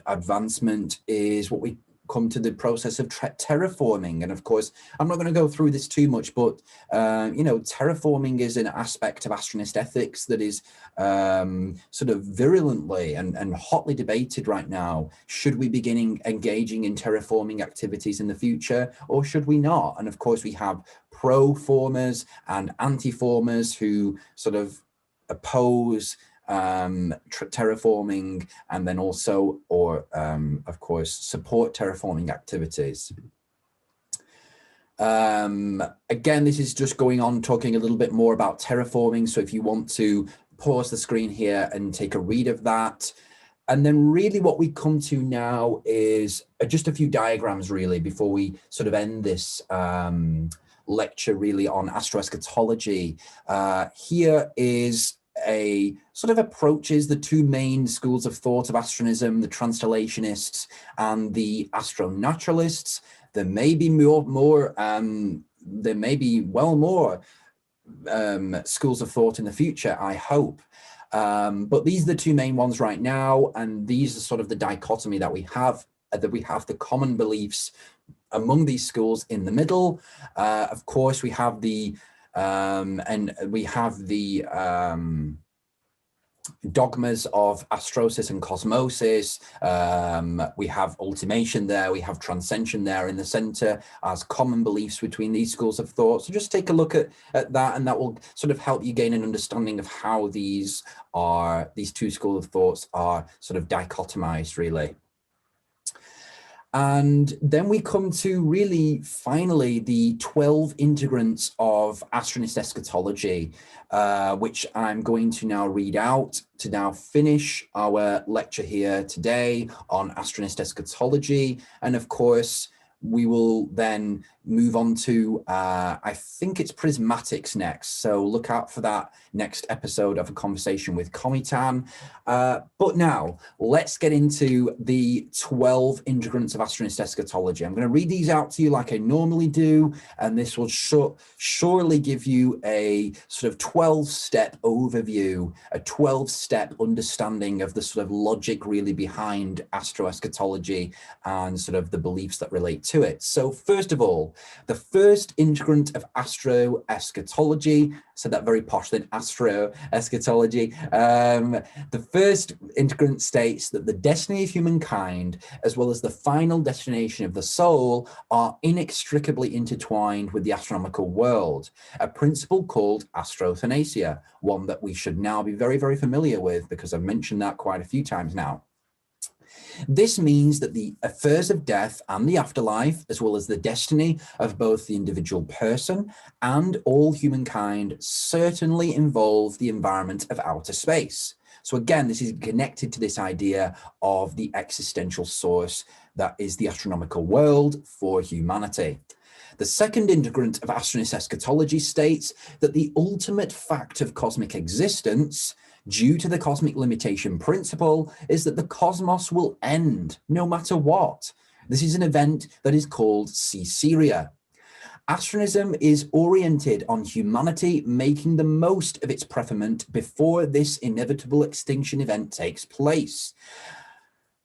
advancement is what we come to the process of terraforming. And of course, I'm not going to go through this too much, but you know, terraforming is an aspect of astronist ethics that is sort of virulently and hotly debated right now. Should we begin engaging in terraforming activities in the future, or should we not? And of course, we have pro-formers and anti-formers who sort of oppose terraforming, and then also, of course, support terraforming activities. Again, this is just going on talking a little bit more about terraforming. So if you want to pause the screen here and take a read of that. And then really what we come to now is just a few diagrams really before we sort of end this lecture really on astroeschatology. Here is a sort of approaches the two main schools of thought of astronism, the transtellationists and the astronaturalists. There may be more schools of thought in the future, I hope. But these are the two main ones right now, and these are sort of the dichotomy that we have the common beliefs among these schools in the middle. Of course, we have the dogmas of Astrosis and Cosmosis. We have ultimation there, we have transcension there in the center as common beliefs between these schools of thought. So just take a look at that, and that will sort of help you gain an understanding of how these two schools of thoughts are sort of dichotomized, really. And then we come to really finally the 12 integrants of Astronist Eschatology, which I'm going to now read out to now finish our lecture here today on Astronist Eschatology. And of course, we will then move on to, I think it's prismatics next. So look out for that next episode of a conversation with Cometan. But now let's get into the 12 integrants of Astronist Eschatology. I'm going to read these out to you like I normally do, and this will surely give you a sort of 12-step overview, a 12-step understanding of the sort of logic really behind Astroeschatology and sort of the beliefs that relate to it. So first of all, the first integrant of Astroeschatology, said that very posh then, Astroeschatology. The first integrant states that the destiny of humankind, as well as the final destination of the soul, are inextricably intertwined with the astronomical world, a principle called astrothanasia, one that we should now be very, very familiar with because I've mentioned that quite a few times now. This means that the affairs of death and the afterlife, as well as the destiny of both the individual person and all humankind, certainly involve the environment of outer space. So again, this is connected to this idea of the existential source that is the astronomical world for humanity. The second integrant of Astronist Eschatology states that the ultimate fact of cosmic existence, due to the cosmic limitation principle, is that the cosmos will end no matter what. This is an event that is called Caesarea. Astronism is oriented on humanity making the most of its preferment before this inevitable extinction event takes place.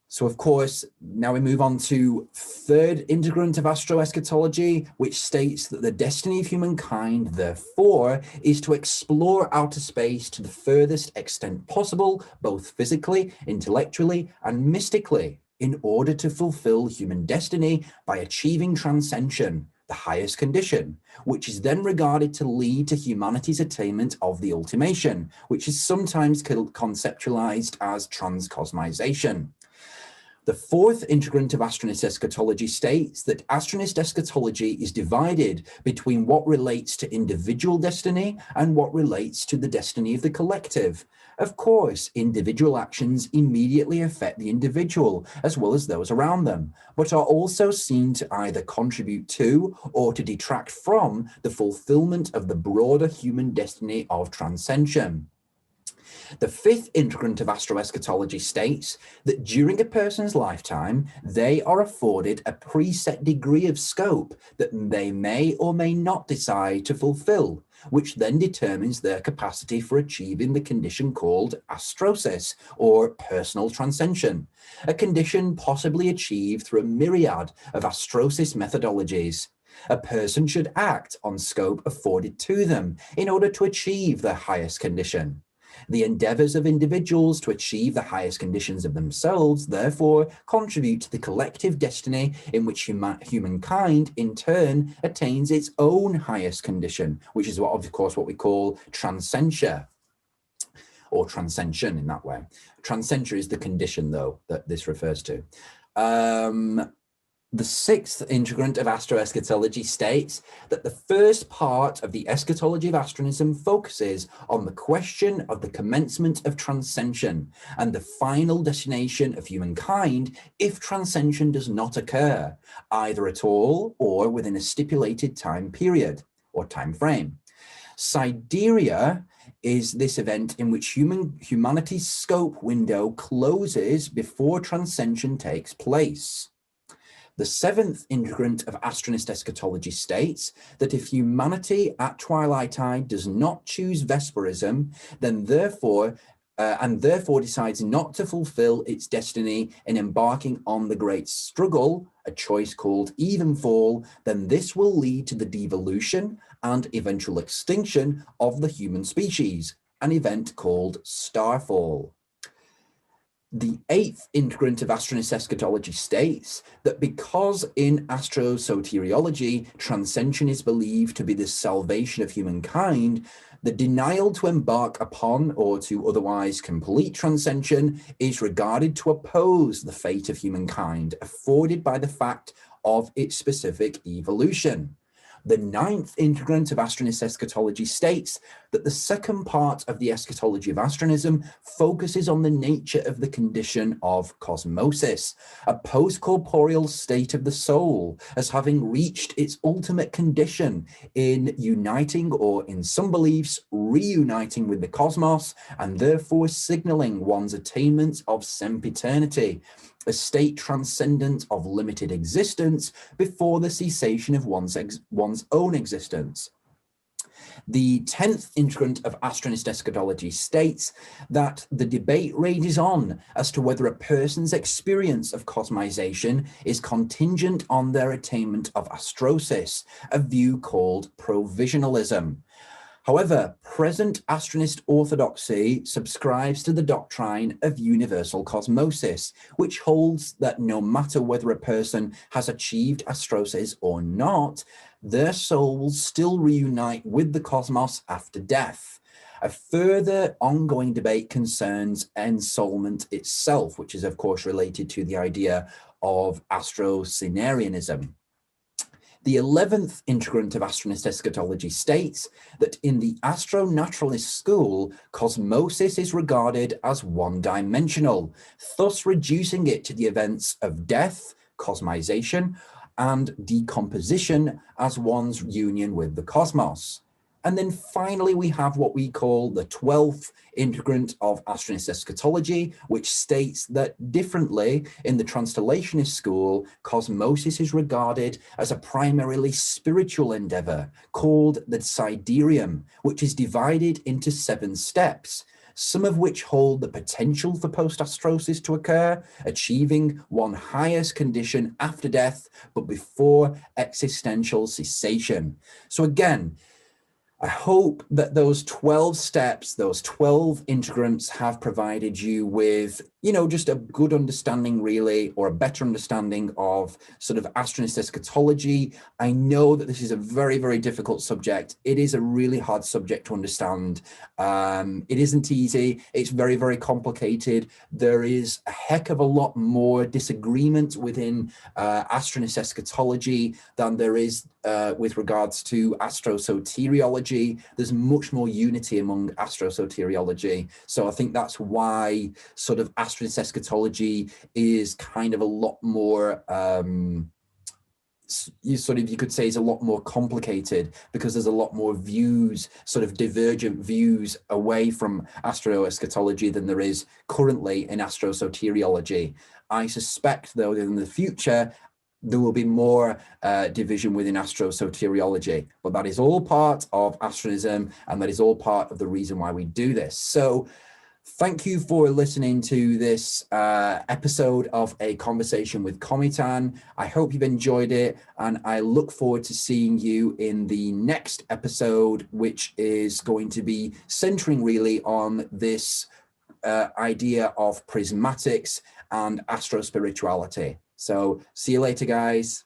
So of course, now we move on to third integrant of Astroeschatology, which states that the destiny of humankind, therefore, is to explore outer space to the furthest extent possible, both physically, intellectually, and mystically, in order to fulfill human destiny by achieving transcension, the highest condition, which is then regarded to lead to humanity's attainment of the ultimation, which is sometimes conceptualized as transcosmization. The fourth integrant of Astronist Eschatology states that Astronist Eschatology is divided between what relates to individual destiny and what relates to the destiny of the collective. Of course, individual actions immediately affect the individual as well as those around them, but are also seen to either contribute to or to detract from the fulfillment of the broader human destiny of transcension. The fifth integrant of Astroeschatology states that during a person's lifetime, they are afforded a preset degree of scope that they may or may not decide to fulfill, which then determines their capacity for achieving the condition called Astrosis, or personal transcension, a condition possibly achieved through a myriad of Astrosis methodologies. A person should act on scope afforded to them in order to achieve their highest condition. The endeavors of individuals to achieve the highest conditions of themselves, therefore, contribute to the collective destiny in which humankind, in turn, attains its own highest condition, which is, of course, what we call transcensia, or transcension in that way. Transcensia is the condition, though, that this refers to. The sixth integrant of Astroeschatology states that the first part of the eschatology of astronism focuses on the question of the commencement of transcension and the final destination of humankind if transcension does not occur, either at all or within a stipulated time period or time frame. Sidereia is this event in which humanity's scope window closes before transcension takes place. The seventh integrant of Astronist Eschatology states that if humanity at twilight-tide does not choose Vesperism, then therefore decides not to fulfill its destiny in embarking on the great struggle, a choice called evenfall, then this will lead to the devolution and eventual extinction of the human species, an event called starfall. The 8th integrant of Astronist Eschatology states that because in Astrosoteriology, transcension is believed to be the salvation of humankind, the denial to embark upon or to otherwise complete transcension is regarded to oppose the fate of humankind afforded by the fact of its specific evolution. The 9th integrant of Astronist Eschatology states that the second part of the eschatology of Astronism focuses on the nature of the condition of cosmosis, a post-corporeal state of the soul, as having reached its ultimate condition in uniting, or in some beliefs, reuniting with the cosmos, and therefore signaling one's attainment of sempiternity, a state transcendent of limited existence before the cessation of one's own existence. The 10th integrant of Astronist Eschatology states that the debate rages on as to whether a person's experience of cosmization is contingent on their attainment of Astrosis, a view called provisionalism. However, present Astronist orthodoxy subscribes to the doctrine of universal cosmosis, which holds that no matter whether a person has achieved Astrosis or not, their souls still reunite with the cosmos after death. A further ongoing debate concerns ensoulment itself, which is of course related to the idea of Astrocinarianism. The 11th integrant of Astronist Eschatology states that in the astro-naturalist school, cosmosis is regarded as one-dimensional, thus reducing it to the events of death, cosmization, and decomposition as one's union with the cosmos. And then finally, we have what we call the 12th integrant of Astronist Eschatology, which states that differently in the translationist school, cosmosis is regarded as a primarily spiritual endeavor called the Sidereum, which is divided into 7 steps, some of which hold the potential for post-astrosis to occur, achieving one highest condition after death, but before existential cessation. So again, I hope that those 12 steps, those 12 integrants have provided you with, just a good understanding really, or a better understanding of sort of Astronist Eschatology. I know that this is a very, very difficult subject. It is a really hard subject to understand. It isn't easy. It's very, very complicated. There is a heck of a lot more disagreement within Astronist Eschatology than there is with regards to Astrosoteriology. There's much more unity among Astrosoteriology. So I think that's why sort of Astronist Eschatology is kind of a lot more, you could say is a lot more complicated, because there's a lot more views, sort of divergent views away from Astroeschatology than there is currently in Astrosoteriology. I suspect, though, that in the future, there will be more division within Astrosoteriology, but that is all part of Astronism, and that is all part of the reason why we do this. So thank you for listening to this episode of A Conversation with Cometan. I hope you've enjoyed it, and I look forward to seeing you in the next episode, which is going to be centering really on this idea of prismatics and astrospirituality. So see you later, guys.